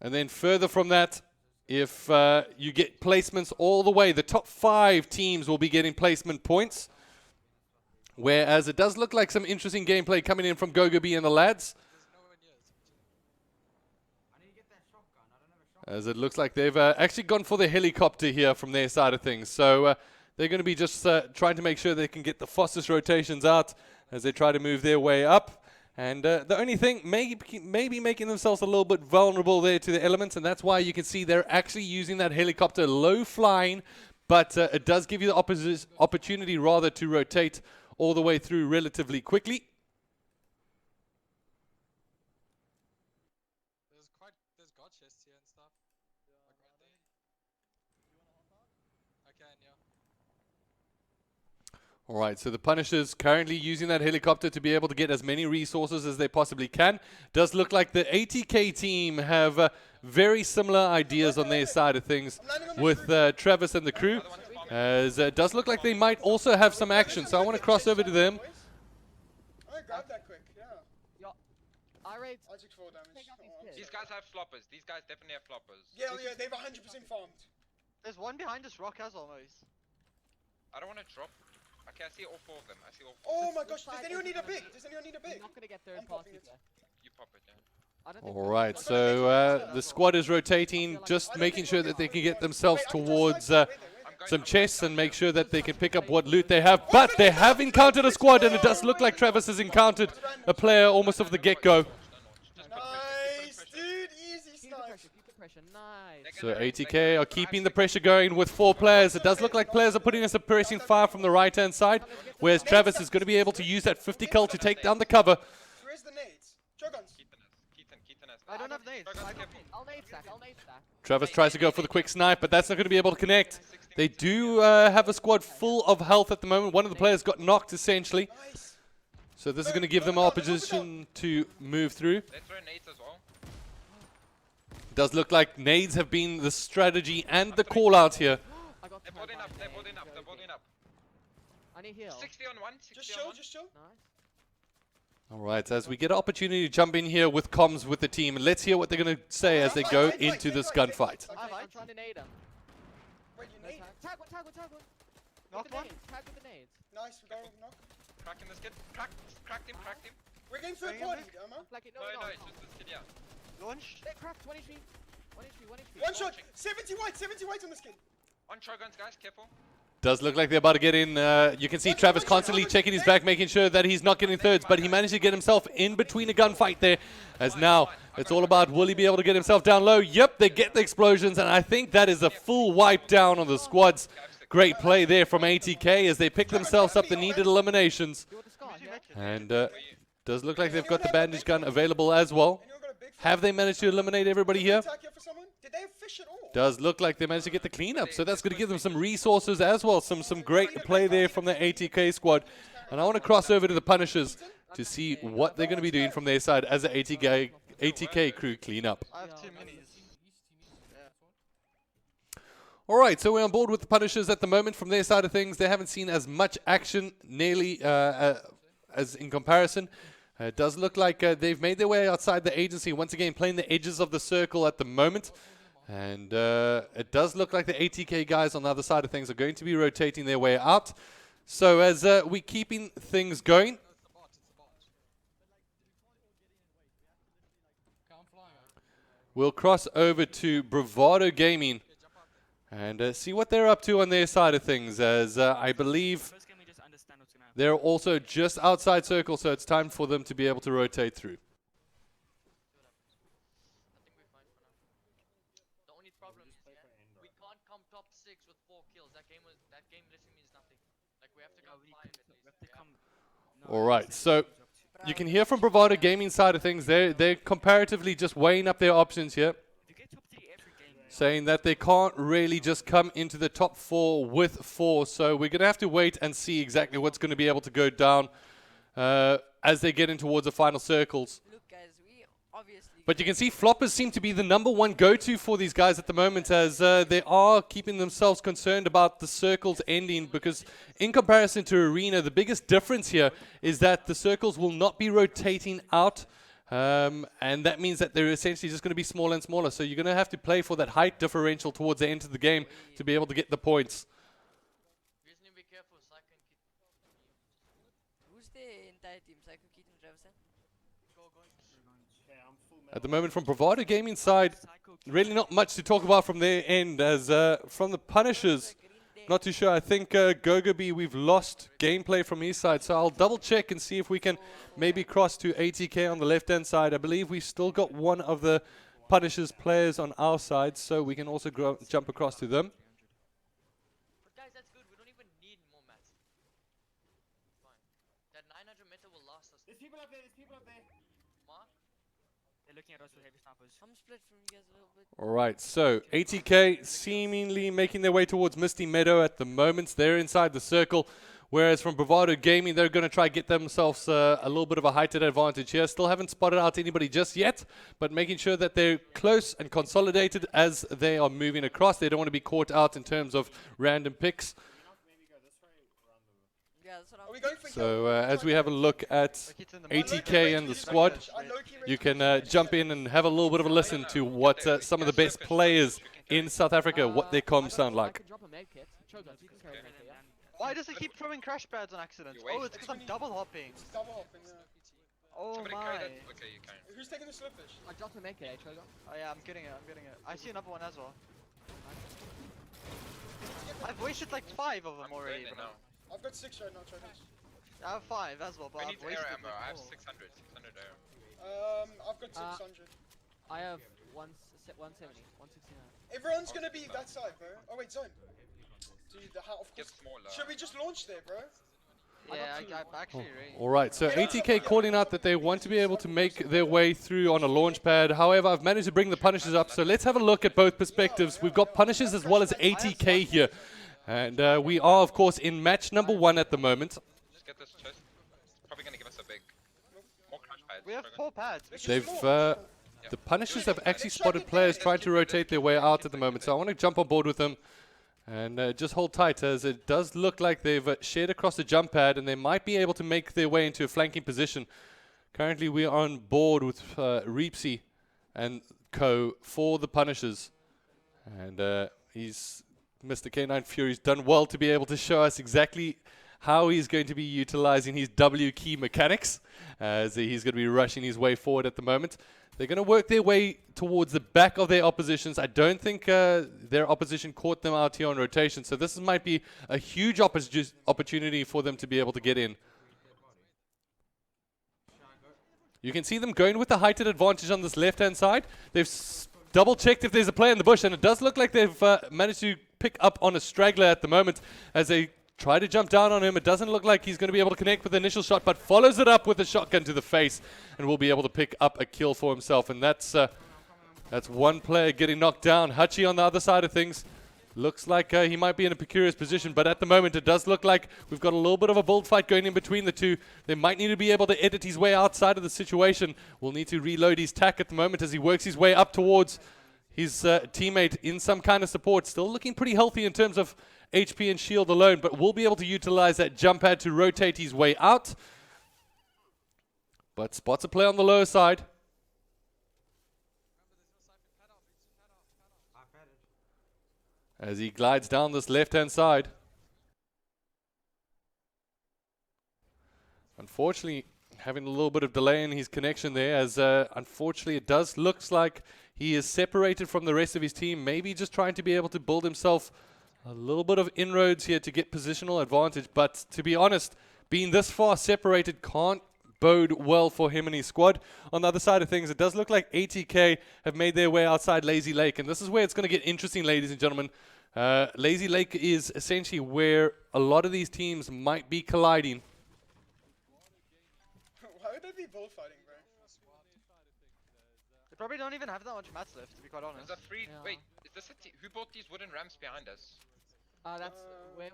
And then further from that, if you get placements all the way, the top 5 teams will be getting placement points. Whereas it does look like some interesting gameplay coming in from GoGoB and the lads. as it looks like they've actually gone for the helicopter here from their side of things. So they're going to be just trying to make sure they can get the fastest rotations out as they try to move their way up. And the only thing, maybe making themselves a little bit vulnerable there to the elements, and that's why you can see they're actually using that helicopter low flying, but it does give you the opportunity rather to rotate all the way through relatively quickly. There's god chests here and stuff. Like right there. I can, yeah. Alright, so the Punishers currently using that helicopter to be able to get as many resources as they possibly can. Does look like the ATK team have very similar ideas on their side of things with Travis and the crew. As it does look like they might also have some action, so I want to cross over to them. I grabbed that quick, yeah. Yo, I rate. I took 4 damage. These guys have floppers. These guys definitely have floppers. Yeah, yeah, they've 100% farmed. There's one behind this rock as almost. I don't want to drop. Okay, I see all 4 of them. I see all 4. Oh my gosh, does anyone need a big? Does anyone need a big? We're not gonna get third I'm popping party it. there. You pop it, yeah. I don't think Alright, so the squad is rotating, just making sure that they can get themselves towards some chests and make sure that they can pick up what loot they have. But they have encountered a squad, and it does look like Travis has encountered a player almost off the get-go. Nice, dude, easy keep the snipe. pressure, keep the pressure. Nice. So ATK are keeping the pressure going with 4 players. It does look like players are putting a suppressing fire from the right-hand side, whereas Travis is going to be able to use that 50 cal to take down the cover. Where's the nades? Shotguns. Keaton has. I don't have nades. I'll nade stack. Travis tries to go for the quick snipe, but that's not going to be able to connect. They do have a squad full of health at the moment. One of the players got knocked, essentially. Nice. So this is going to give them opposition to move through. They throw nades as well. Does look like nades have been the strategy and the call-out here. I got They're boarding up. They're boarding up. They're boarding up. I need heal. 60 on 1. 60 Just on chill, 1. just chill. Nice. Alright, as we get an opportunity to jump in here with comms with the team, let's hear what they're going to say as they go into this gunfight. I'm trying to nade him. Wait, you nade? Tag one. Knock With the one. nades. Tag with the nades. Nice, we go knock. Cracking this kid. Cracked him. We're getting third Bring him party, back. Emma. Like it. No, it's just this kid, yeah. Launch. They cracked 1 HP. 1 HP. 1 HP. One shot, 70 white on the skin. On shotguns, guys. Careful. Does look like they're about to get in. You can see Travis constantly checking his back, making sure that he's not getting thirds, but he managed to get himself in between a gunfight there. As now, it's all about, will he be able to get himself down low? Yep, they get the explosions, and I think that is a full wipe down on the squads. Great play there from ATK as they pick themselves up the needed eliminations. You want the scar, yeah? And does look like they've got the bandage gun available as well. Anyone got a big Have they managed to eliminate everybody here? attack here for someone? Did they have fish at all? Does look like they managed to get the cleanup, so that's going to give them some resources as well. Some great play there from the ATK squad. And I want to cross over to the Punishers to see what they're going to be doing from their side as the ATK crew clean up. I have 2 minis. Alright, so we're on board with the Punishers at the moment. From their side of things, they haven't seen as much action nearly as in comparison. It does look like they've made their way outside the agency, once again playing the edges of the circle at the moment. And it does look like the ATK guys on the other side of things are going to be rotating their way out. So as we're keeping things going, we'll cross over to Bravado Gaming and see what they're up to on their side of things, as I believe First game, we just understand what's gonna happen. they're also just outside circle, so it's time for them to be able to rotate through. I think we're fine for now. The only problem is, yeah, we can't come top 6 with 4 kills. That game literally means nothing. Like we have to go 5 at least. We have to Yeah. come. Alright, so you can hear from Bravado Gaming side of things, they're comparatively just weighing up their options here, If you get top 3 every game, saying that they can't really just come into the top 4 with 4. So we're going to have to wait and see exactly what's going to be able to go down as they get in towards the final circles. Look, guys, we obviously. But you can see floppers seem to be the #1 go-to for these guys at the moment, as they are keeping themselves concerned about the circles ending, because in comparison to Arena, the biggest difference here is that the circles will not be rotating out, and that means that they're essentially just going to be smaller and smaller. So you're going to have to play for that height differential towards the end of the game to be able to get the points. We just need to be careful. Psycho and Who's the entire team? Psycho, Keaton, Travis, and? At the moment, from Bravado Gaming side, Psycho, really not much to talk about from their end. As from the Punishers, not too sure. I think Gogaby, we've lost gameplay from his side, so I'll double check and see if we can maybe cross to ATK on the left hand side. I believe we've still got one of the Punishers players on our side, so we can also jump across to them. But guys, that's good. We don't even need more mats. Fine. That 900 meter will last us. There's people up there. There's people up there. Mark? They're looking at us with heavy snappers. I'm split from you guys a little bit. Alright, so ATK seemingly making their way towards Misty Meadow at the moment. They're inside the circle. Whereas from Bravado Gaming, they're going to try get themselves a little bit of a heighted advantage here. Still haven't spotted out anybody just yet, but making sure that they're close and consolidated as they are moving across. They don't want to be caught out in terms of random picks. Yeah, that's what I'm Are we going for So kill? as we have a look at ATK and the squad, you can jump in and have a little bit of a listen to what some of the best players in South Africa, what their comms sound I like. can drop a med kit. Chogas, you can carry a med kit, yeah? Why does he keep throwing crash pads on accident? Oh, it's because I'm double hopping. Double hopping, yeah. Oh Somebody my. carry that? Okay, you can. Who's taking the slipfish? I dropped a med kit, Choga. Oh yeah, I'm getting it. I'm getting it. I see another one as well. I've wasted like 5 of them I'm already, doing it bro. now. I've got 6 right now, try this. I have 5 as well, but We I've need wasted air ammo. like I have 4. 600 arrow. I've got 600. I have 170, 169. Everyone's gonna be that side, bro. Oh wait, zone. Dude, of Get course. smaller. Should we just launch there, bro? Yeah, I'm actually ready. Alright, so ATK calling out that they want to be able to make their way through on a launch pad. However, I've managed to bring the Punishers up, so let's have a look at both perspectives. We've got Punishers as well as ATK here. And we are, of course, in match number 1 at the moment. Just get this chest. Probably gonna give us a big. More crash pads. We have 4 pads. We should They've, launch. the Punishers have actually spotted players trying to rotate their way out at the moment, so I want to jump on board with them. And just hold tight, as it does look like they've shared across the jump pad, and they might be able to make their way into a flanking position. Currently, we are on board with Reepsy and co for the Punishers. And he's Mr. K9 Fury's done well to be able to show us exactly how he's going to be utilizing his W key mechanics, as he's going to be rushing his way forward at the moment. They're going to work their way towards the back of their oppositions. I don't think their opposition caught them out here on rotation, so this might be a huge opportunity for them to be able to get in. You can see them going with the heighted advantage on this left-hand side. They've double-checked if there's a player in the bush, and it does look like they've managed to pick up on a straggler at the moment as they try to jump down on him. It doesn't look like he's going to be able to connect with the initial shot, but follows it up with a shotgun to the face and will be able to pick up a kill for himself. And that's one player getting knocked down. Hachi on the other side of things. Looks like he might be in a precarious position, but at the moment it does look like we've got a little bit of a build fight going in between the two. They might need to be able to edit his way outside of the situation. We'll need to reload his tack at the moment as he works his way up towards his teammate in some kind of support. Still looking pretty healthy in terms of HP and shield alone, but we'll be able to utilize that jump pad to rotate his way out. But spots a play on the lower side. As he glides down this left-hand side. Unfortunately, having a little bit of delay in his connection there, as unfortunately it does looks like he is separated from the rest of his team, maybe just trying to be able to build himself a little bit of inroads here to get positional advantage. But to be honest, being this far separated can't bode well for him and his squad. On the other side of things, it does look like ATK have made their way outside Lazy Lake, and this is where it's going to get interesting, ladies and gentlemen. Lazy Lake is essentially where a lot of these teams might be colliding. Why would they be bullfighting, bro? They probably don't even have that much mats left, to be quite honest. There's a free. Yeah. Wait, is this who bought these wooden ramps behind us? That's where?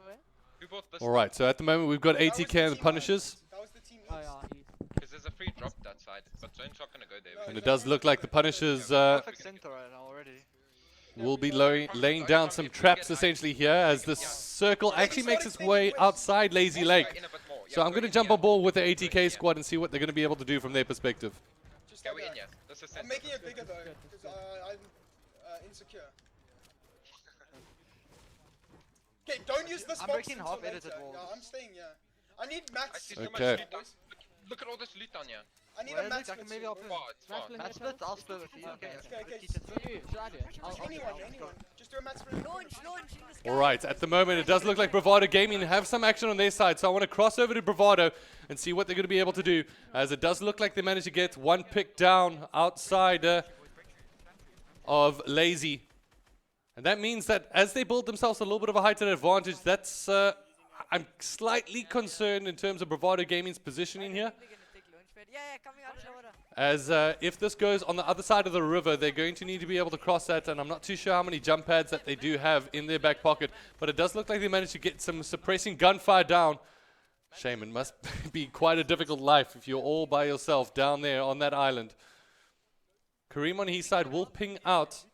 Who bought this? All right, so at the moment we've got That was ATK the and the team Punishers. That was the team Oh east. yeah, he's. Because there's a free drop that side, but Zone's not gonna go there. And it does look like the Punishers Perfect center right now already. will be laying down some traps essentially here, as this circle actually makes its way outside Lazy Lake. So I'm going to jump on board with the ATK squad and see what they're going to be able to do from their perspective. Just Go like in, that. yeah. This is I'm making it bigger though, because I'm insecure. Okay, don't use this I'm box breaking until half edited later. walls. Yeah, I'm staying, yeah. I need I mats. see so much Okay. loot. Look at all this loot on here. I need Well, a match Luke, I can split. maybe I'll soon, put bro. It's far. match split. I'll split with you. Okay. Okay. Should I do it? Anyone. Just do a match split. Launch in the sky. All right, at the moment, it does look like Bravado Gaming have some action on their side, so I want to cross over to Bravado and see what they're going to be able to do, as it does look like they managed to get one pick down outside of Lazy. And that means that as they build themselves a little bit of a heightened advantage, that's I'm slightly concerned in terms of Bravado Gaming's positioning here. They're gonna take launch pad. Yeah, coming out of the water. As if this goes on the other side of the river, they're going to need to be able to cross that, and I'm not too sure how many jump pads that they do have in their back pocket, but it does look like they managed to get some suppressing gunfire down. Shame, it must be quite a difficult life if you're all by yourself down there on that island. Kareem on his side will ping out.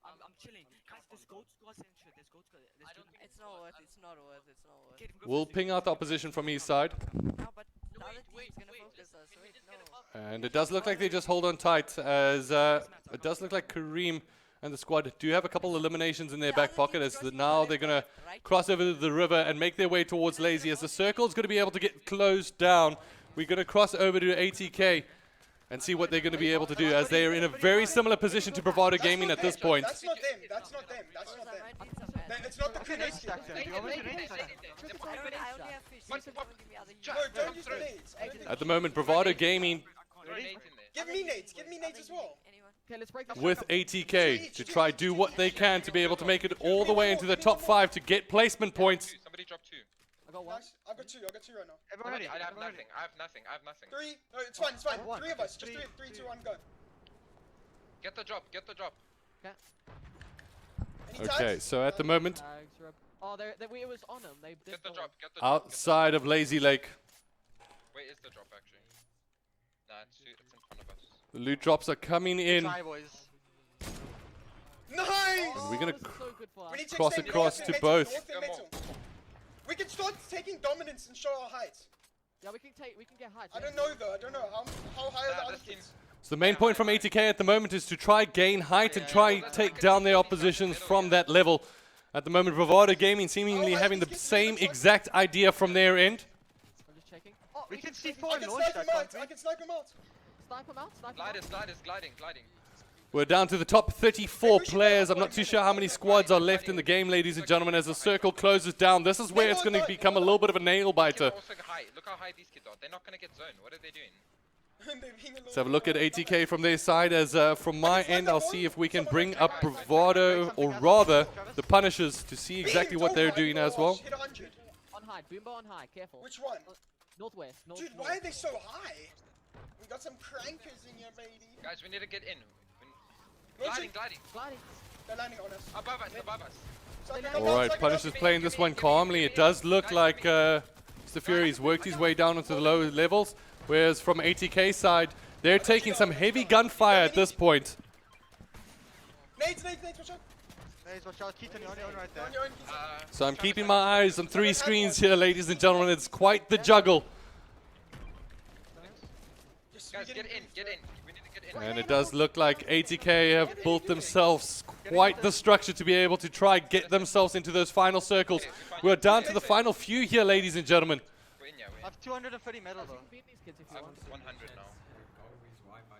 I'm chilling. Guys, there's goats and shit. There's goats. It's not worth. Okay, Will ping out the opposition from his side. No, but the other team's gonna focus us. Wait, no. And it does look like they just hold on tight, as it does look like Kareem and the squad do have a couple eliminations in their back pocket, as now they're going to cross over to the river and make their way towards Lazy, as the circle's going to be able to get closed down. We're going to cross over to ATK and see what they're going to be able to do, as they are in a very similar position to Bravado Gaming at this point. That's not them. That's not them. It's not the grenades. Do you want me to nade stack? I only have fish. One, So one. don't give me other No, don't use the nades. At the moment, Bravado Gaming Throw a nade in there. Give me nades. Give me nades as well. anyone. Okay, let's break this. with ATK to try do what they can to be able to make it all the way into the top 5 to get placement points. Somebody drop 2. I got one. Nice. I've got two right now. Everyone ready? I have Everyone ready? nothing. I have nothing. Three. No, it's fine. One. Three of us. Just do it. 3, 2, 1, go. Get the drop. Any Okay, tags? so at the moment, Tags are up. Oh, it was on them. They did Get the go drop. on. Get the drop. outside of Lazy Lake, Where is the drop actually? Nah, it's in front of us. the loot drops are coming in. Try, boys. Nice! And we're going This to is so good for us. We need to cross extend across north to and both. metal, north and Come metal. We can start taking dominance and show our height. Yeah, we can get high. I don't know though. I don't know how high are the other this team. kids. So the main point from ATK at the moment is to try gain height and try take down their oppositions from that level. At the moment, Bravado Gaming seemingly having the same exact idea from their end. I'm just checking. Oh, We can I C4 and can launch snipe that, him out. can't we? I can snipe him out. Snipe him out. Snipe him out. Gliders, gliding. We're down to the top 34 players. I'm not too sure how many squads are left in the game, ladies and gentlemen, as the circle closes down. This is where it's going to become a little bit of a nail biter. Also high. Look how high these kids are. They're not gonna get zoned. What are they doing? They're being a little- Let's have a look at ATK from their side, as from my end, I'll see if we can bring up Bravado, or rather, the Punishers, to see exactly what they're doing as well. Hit 100. On high. Boombo on high. Careful. Which one? Northwest. Dude, why are they so high? We got some crankers in here, baby. Guys, we need to get in. Launching. Gliding. Gliding. They're landing on us. Above us. Snipe him out, Alright, snipe him out. Punisher's playing this one calmly. It does look like Mr. Fury's worked his way down into the lower levels, whereas from ATK side, they're taking some heavy gunfire at this point. Nades, watch out. Nades, watch out. Keith on your own right there. On your own, So I'm keeping my eyes on 3 screens here, ladies and gentlemen. It's quite the juggle. Guys, get in. We need to get in. And it does look like ATK have built themselves quite the structure to be able to try get themselves into those final circles. We're down to the final few here, ladies and gentlemen. We're in, yeah, I have 230 metal though. Beat these kids if you we're want. in. 100 now.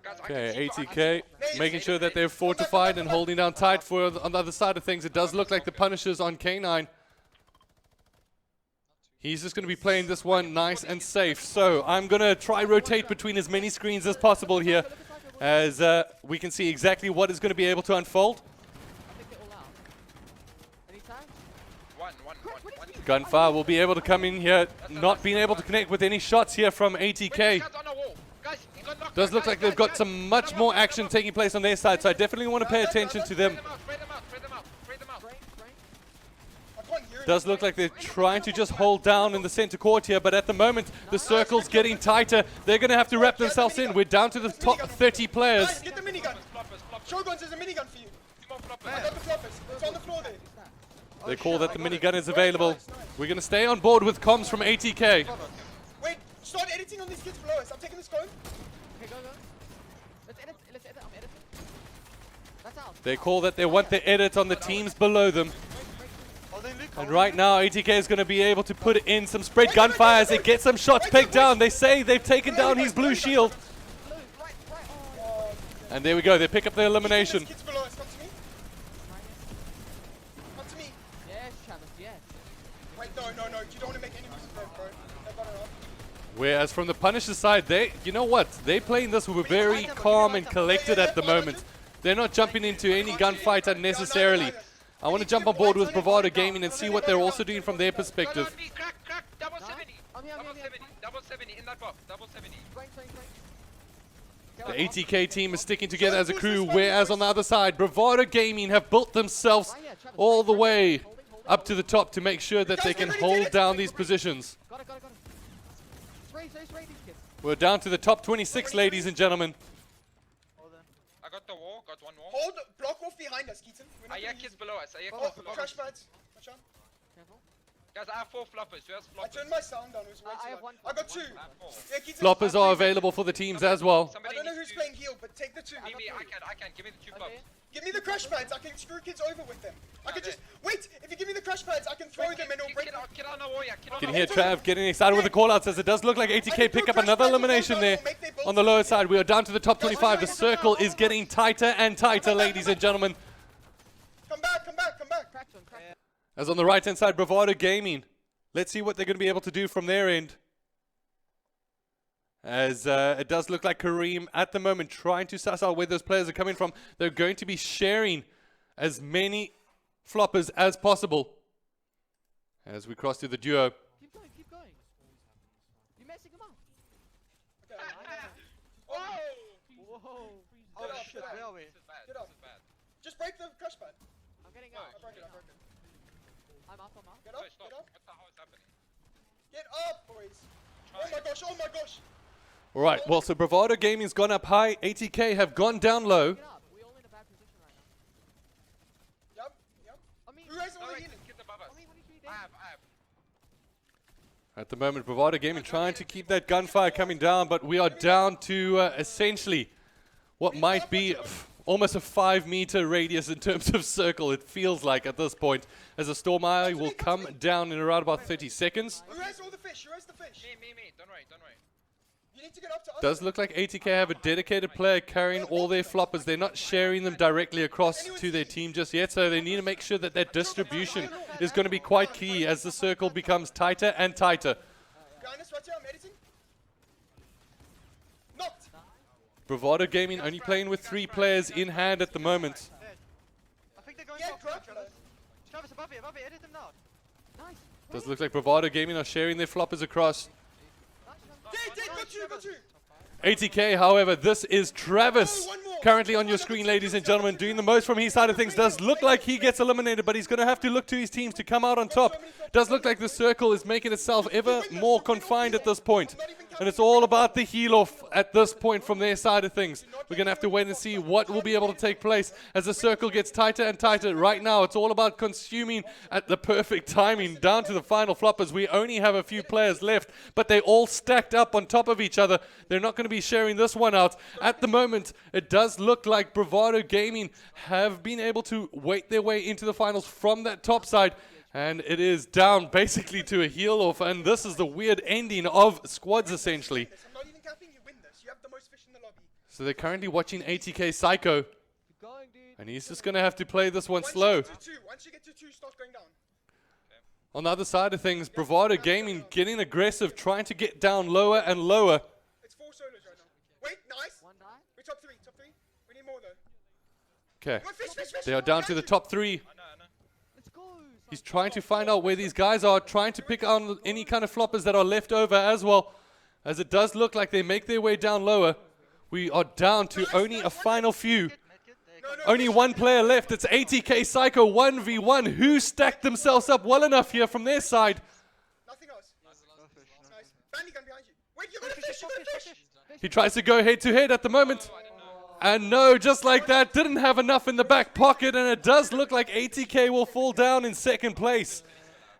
Guys, Okay, ATK making sure that they're fortified and holding down tight for on the other side of things. It does look like the Punishers on K9. He's just going to be playing this one nice and safe. So I'm going to try rotate between as many screens as possible here, as we can see exactly what is going to be able to unfold. I think they're all out. Any tags? One. Gunfire will be able to come in here, not being able to connect with any shots here from ATK. Guys, on a wall. Guys, he got knocked. Does look like they've got some much more action taking place on their side, so I definitely want to pay attention to them. Spray them out. I can't hear Does look like they're trying to just hold down in the center court here, but at the moment the circle's getting tighter. They're going to have to wrap themselves in. We're down to the top 30 players. Nice, get the minigun. Shoguns is a minigun for you. I got the floppers. It's on the floor there. They call that the minigun is available. We're going to stay on board with comms from ATK. Wait, start editing on these kids below us. I'm taking this cone. Okay, go. Let's edit. I'm editing. That's out. They call that they want the edit on the teams below them. Oh, then Luke. And right now, ATK is going to be able to put in some spread gunfire as they get some shots picked down. They say they've taken down his blue shield. And there we go. They pick up the elimination. Kids below us. Come to me. Come to me. Yes, Travis, yes. Wait, no. You don't want to make any moves with them, bro. They've got it up. Whereas from the Punisher side, you know what? They're playing this with a very calm and collected at the moment. They're not jumping into any gunfight unnecessarily. I want to jump on board with Bravado Gaming and see what they're also doing from their perspective. Crack, double 70. I'm here, Double 70 in that box. Double 70. The ATK team is sticking together as a crew, whereas on the other side, Bravado Gaming have built themselves all the way up to the top to make sure that they can hold down these positions. Got it. Spray these kids. We're down to the top 26, ladies and gentlemen. I got the wall. Got one wall. Hold, block off behind us, Keaton. We're not I hear gonna kids use- below us. I hear Oh, kids below us. crash pads. Watch out. Careful. Guys, I have 4 floppers. Who has I floppers? turned my sound down. It was way I too have loud. one I got 2. I have 4. Yeah, Keaton, Floppers I'm are playing- available for the teams as well. I Somebody don't know needs who's to- playing heal, but take the 2. Me, I can. Give me the 2 flops. Okay. Give me the crash pads. I can screw kids over with them. I can just wait. If you give me the crash pads, I can throw them and it'll break. Get on the wall, yeah. Get on You can the hear wall. Trav getting excited with the callouts as it does look like ATK pick up another elimination there. On the lower side, we are down to the top 25. The circle is getting tighter and tighter, ladies and gentlemen. Come back. Cracked one. As on the right-hand side, Bravado Gaming. Let's see what they're going to be able to do from their end. As it does look like Kareem at the moment trying to suss out where those players are coming from. They're going to be sharing as many floppers as possible. As we cross to the duo. Keep going. You're messing him up. Whoa! Whoa. Oh shit, where are we? This is bad. Get This up. is bad. Just break the crash pad. I'm getting No, out. I broke it. I'm up. Get No, up. stop. Get up. What the hell is happening? Get up, boys. Oh my gosh. Alright, well, so Bravado Gaming's gone up high. ATK have gone down low. Get up. We're all in a bad position right now. Yep. I mean, Who has all No, the wait, healing? kids above us. what do you do? I have. At the moment, Bravado Gaming trying to keep that gunfire coming down, but we are down to essentially what might be almost a 5-meter radius in terms of circle, it feels like at this point, as a Storm Eye will come down in around about 30 seconds. Who has all the fish? Me. Don't worry. You need to get up to us. Does look like ATK have a dedicated player carrying all their floppers. They're not sharing them directly across to their team just yet, so they need to make sure that that distribution is going to be quite key as the circle becomes tighter and tighter. Behind us right here, I'm editing. Knocked. Bravado Gaming only playing with 3 players in hand at the moment. I think they're going Yeah, top now, drop Travis. Travis, above you, edit them now. Nice. Does look like Bravado Gaming are sharing their floppers across. Dead, got you. ATK, however, this is Travis. Currently on your screen, ladies and gentlemen, doing the most from his side of things. Does look like he gets eliminated, but he's going to have to look to his teams to come out on top. Does look like the circle is making itself ever more confined at this point. And it's all about the heal-off at this point from their side of things. We're going to have to wait and see what will be able to take place as the circle gets tighter and tighter. Right now, it's all about consuming at the perfect timing down to the final floppers. We only have a few players left, but they all stacked up on top of each other. They're not going to be sharing this one out. At the moment, it does look like Bravado Gaming have been able to wait their way into the finals from that top side. And it is down basically to a heel-off, and this is the weird ending of squads, essentially. I'm not even capping, you win this. You have the most fish in the lobby. So they're currently watching ATK Psycho, Keep going, dude. and he's just going to have to play this one slow. Once you get to 2, start going down. On the other side of things, Bravado Gaming getting aggressive, trying to get down lower and lower. It's 4 solos right now. Wait, nice. One die. We're top 3. We need more though. Okay, Come on, fish. they are down to the top 3. Let's go. He's trying to find out where these guys are, trying to pick on any kind of floppers that are left over as well. As it does look like they make their way down lower. We are down to only a final few. Only one player left. It's ATK Psycho 1v1. Who stacked themselves up well enough here from their side? Nothing else. Nice. Bandy gun behind you. Wait, you got a fish. He tries to go head to head at the moment. And no, just like that, didn't have enough in the back pocket, and it does look like ATK will fall down in second place.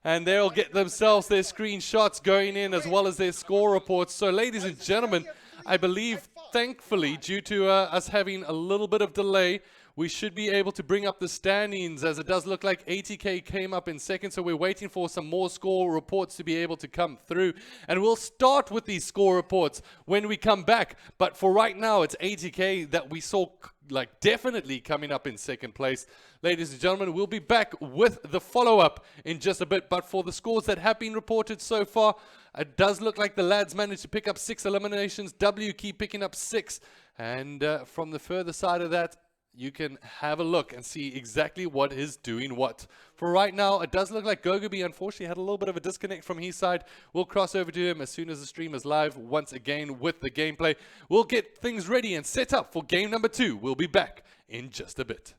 And they'll get themselves their screenshots going in as well as their score reports. So ladies and gentlemen, I believe, thankfully, due to us having a little bit of delay, we should be able to bring up the standings, as it does look like ATK came up in second, so we're waiting for some more score reports to be able to come through, and we'll start with these score reports when we come back. But for right now, it's ATK that we saw like definitely coming up in second place. Ladies and gentlemen, we'll be back with the follow-up in just a bit, but for the scores that have been reported so far, it does look like the lads managed to pick up 6 eliminations. W keep picking up 6, and from the further side of that, you can have a look and see exactly what is doing what. For right now, it does look like Gogobi unfortunately had a little bit of a disconnect from his side. We'll cross over to him as soon as the stream is live once again with the gameplay. We'll get things ready and set up for game number 2. We'll be back in just a bit.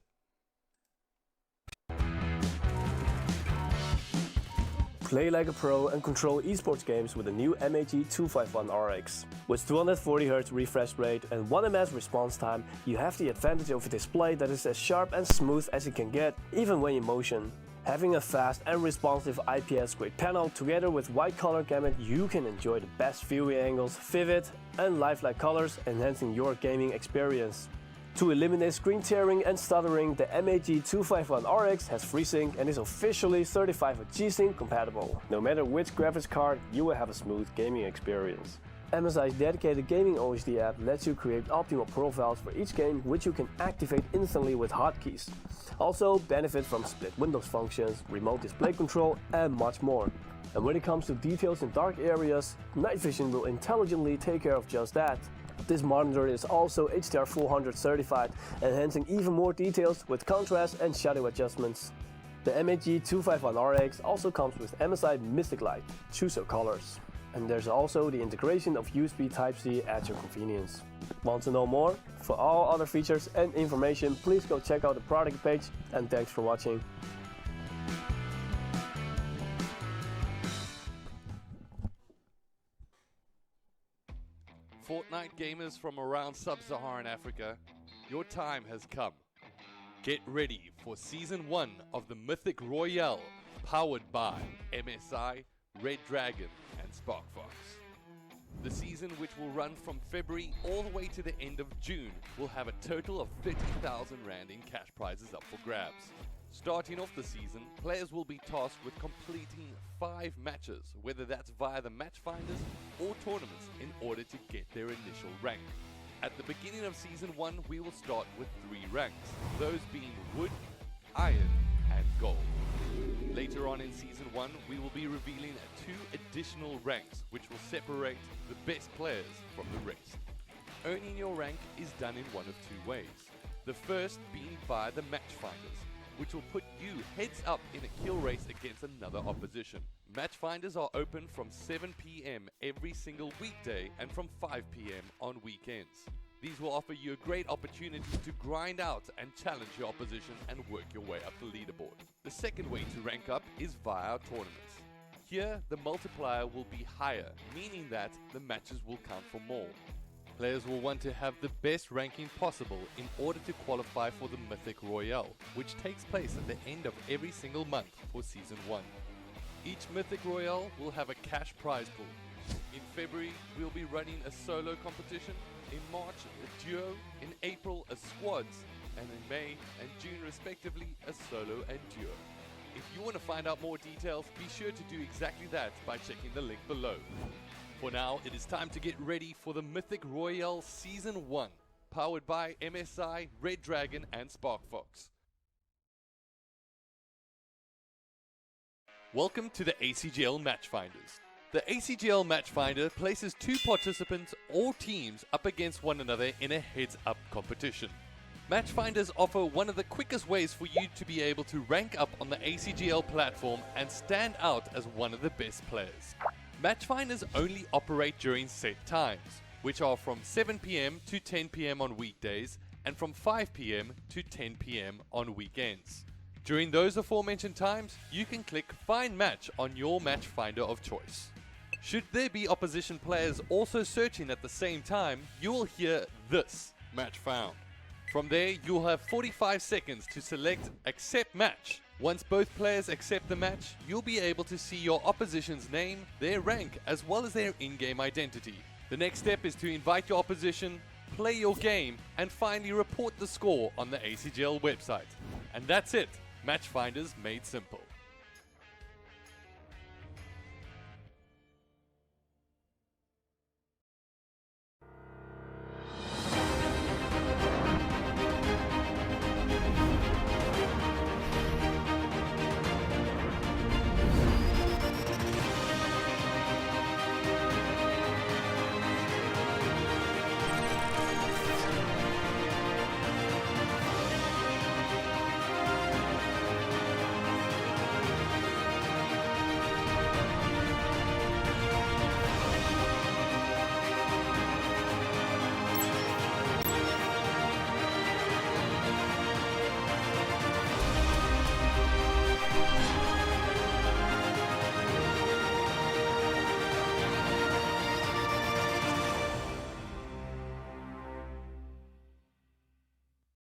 Play like a pro and control esports games with the new MAG 251 RX. With 240Hz refresh rate and 1 ms response time, you have the advantage of a display that is as sharp and smooth as it can get, even when in motion. Having a fast and responsive IPS grid panel together with wide color gamut, you can enjoy the best viewing angles, vivid and lifelike colors, enhancing your gaming experience. To eliminate screen tearing and stuttering, the MAG 251 RX has FreeSync and is officially certified with G-Sync compatible. No matter which graphics card, you will have a smooth gaming experience. MSI's dedicated gaming OSD app lets you create optimal profiles for each game, which you can activate instantly with hotkeys. Also benefit from split windows functions, remote display control and much more. And when it comes to details in dark areas, night vision will intelligently take care of just that. This monitor is also HDR 400 certified, enhancing even more details with contrast and shadow adjustments. The MAG 251 RX also comes with MSI Mythic light, choose your colors. And there's also the integration of USB Type-C at your convenience. Want to know more? For all other features and information, please go check out the product page, and thanks for watching. Fortnite gamers from around sub-Saharan Africa, your time has come. Get ready for Season 1 of the Mythic Royale, powered by MSI, Red Dragon and SparkFox. The season, which will run from February all the way to the end of June, will have a total of 30,000 Rand in cash prizes up for grabs. Starting off the season, players will be tasked with completing 5 matches, whether that's via the match finders or tournaments, in order to get their initial rank. At the beginning of Season 1, we will start with 3 ranks, those being Wood, Iron and Gold. Later on in Season 1, we will be revealing 2 additional ranks, which will separate the best players from the rest. Earning your rank is done in one of 2 ways. The first being via the match finders, which will put you heads up in a kill race against another opposition. Match finders are open from 7 PM every single weekday and from 5 PM on weekends. These will offer you a great opportunity to grind out and challenge your opposition and work your way up the leaderboard. The second way to rank up is via our tournaments. Here, the multiplier will be higher, meaning that the matches will count for more. Players will want to have the best ranking possible in order to qualify for the Mythic Royale, which takes place at the end of every single month for Season 1. Each Mythic Royale will have a cash prize pool. In February, we'll be running a solo competition. In March, a duo. In April, a squads. And in May and June, respectively, a solo and duo. If you want to find out more details, be sure to do exactly that by checking the link below. For now, it is time to get ready for the Mythic Royale Season 1, powered by MSI, Red Dragon and SparkFox. Welcome to the ACGL Matchfinders. The ACGL Matchfinder places 2 participants or teams up against one another in a heads-up competition. Matchfinders offer one of the quickest ways for you to be able to rank up on the ACGL platform and stand out as one of the best players. Matchfinders only operate during set times, which are from 7 PM to 10 PM on weekdays and from 5 PM to 10 PM on weekends. During those aforementioned times, you can click Find Match on your matchfinder of choice. Should there be opposition players also searching at the same time, you will hear this, Match Found. From there, you'll have 45 seconds to select Accept Match. Once both players accept the match, you'll be able to see your opposition's name, their rank, as well as their in-game identity. The next step is to invite your opposition, play your game, and finally report the score on the ACGL website. And that's it, Matchfinders made simple.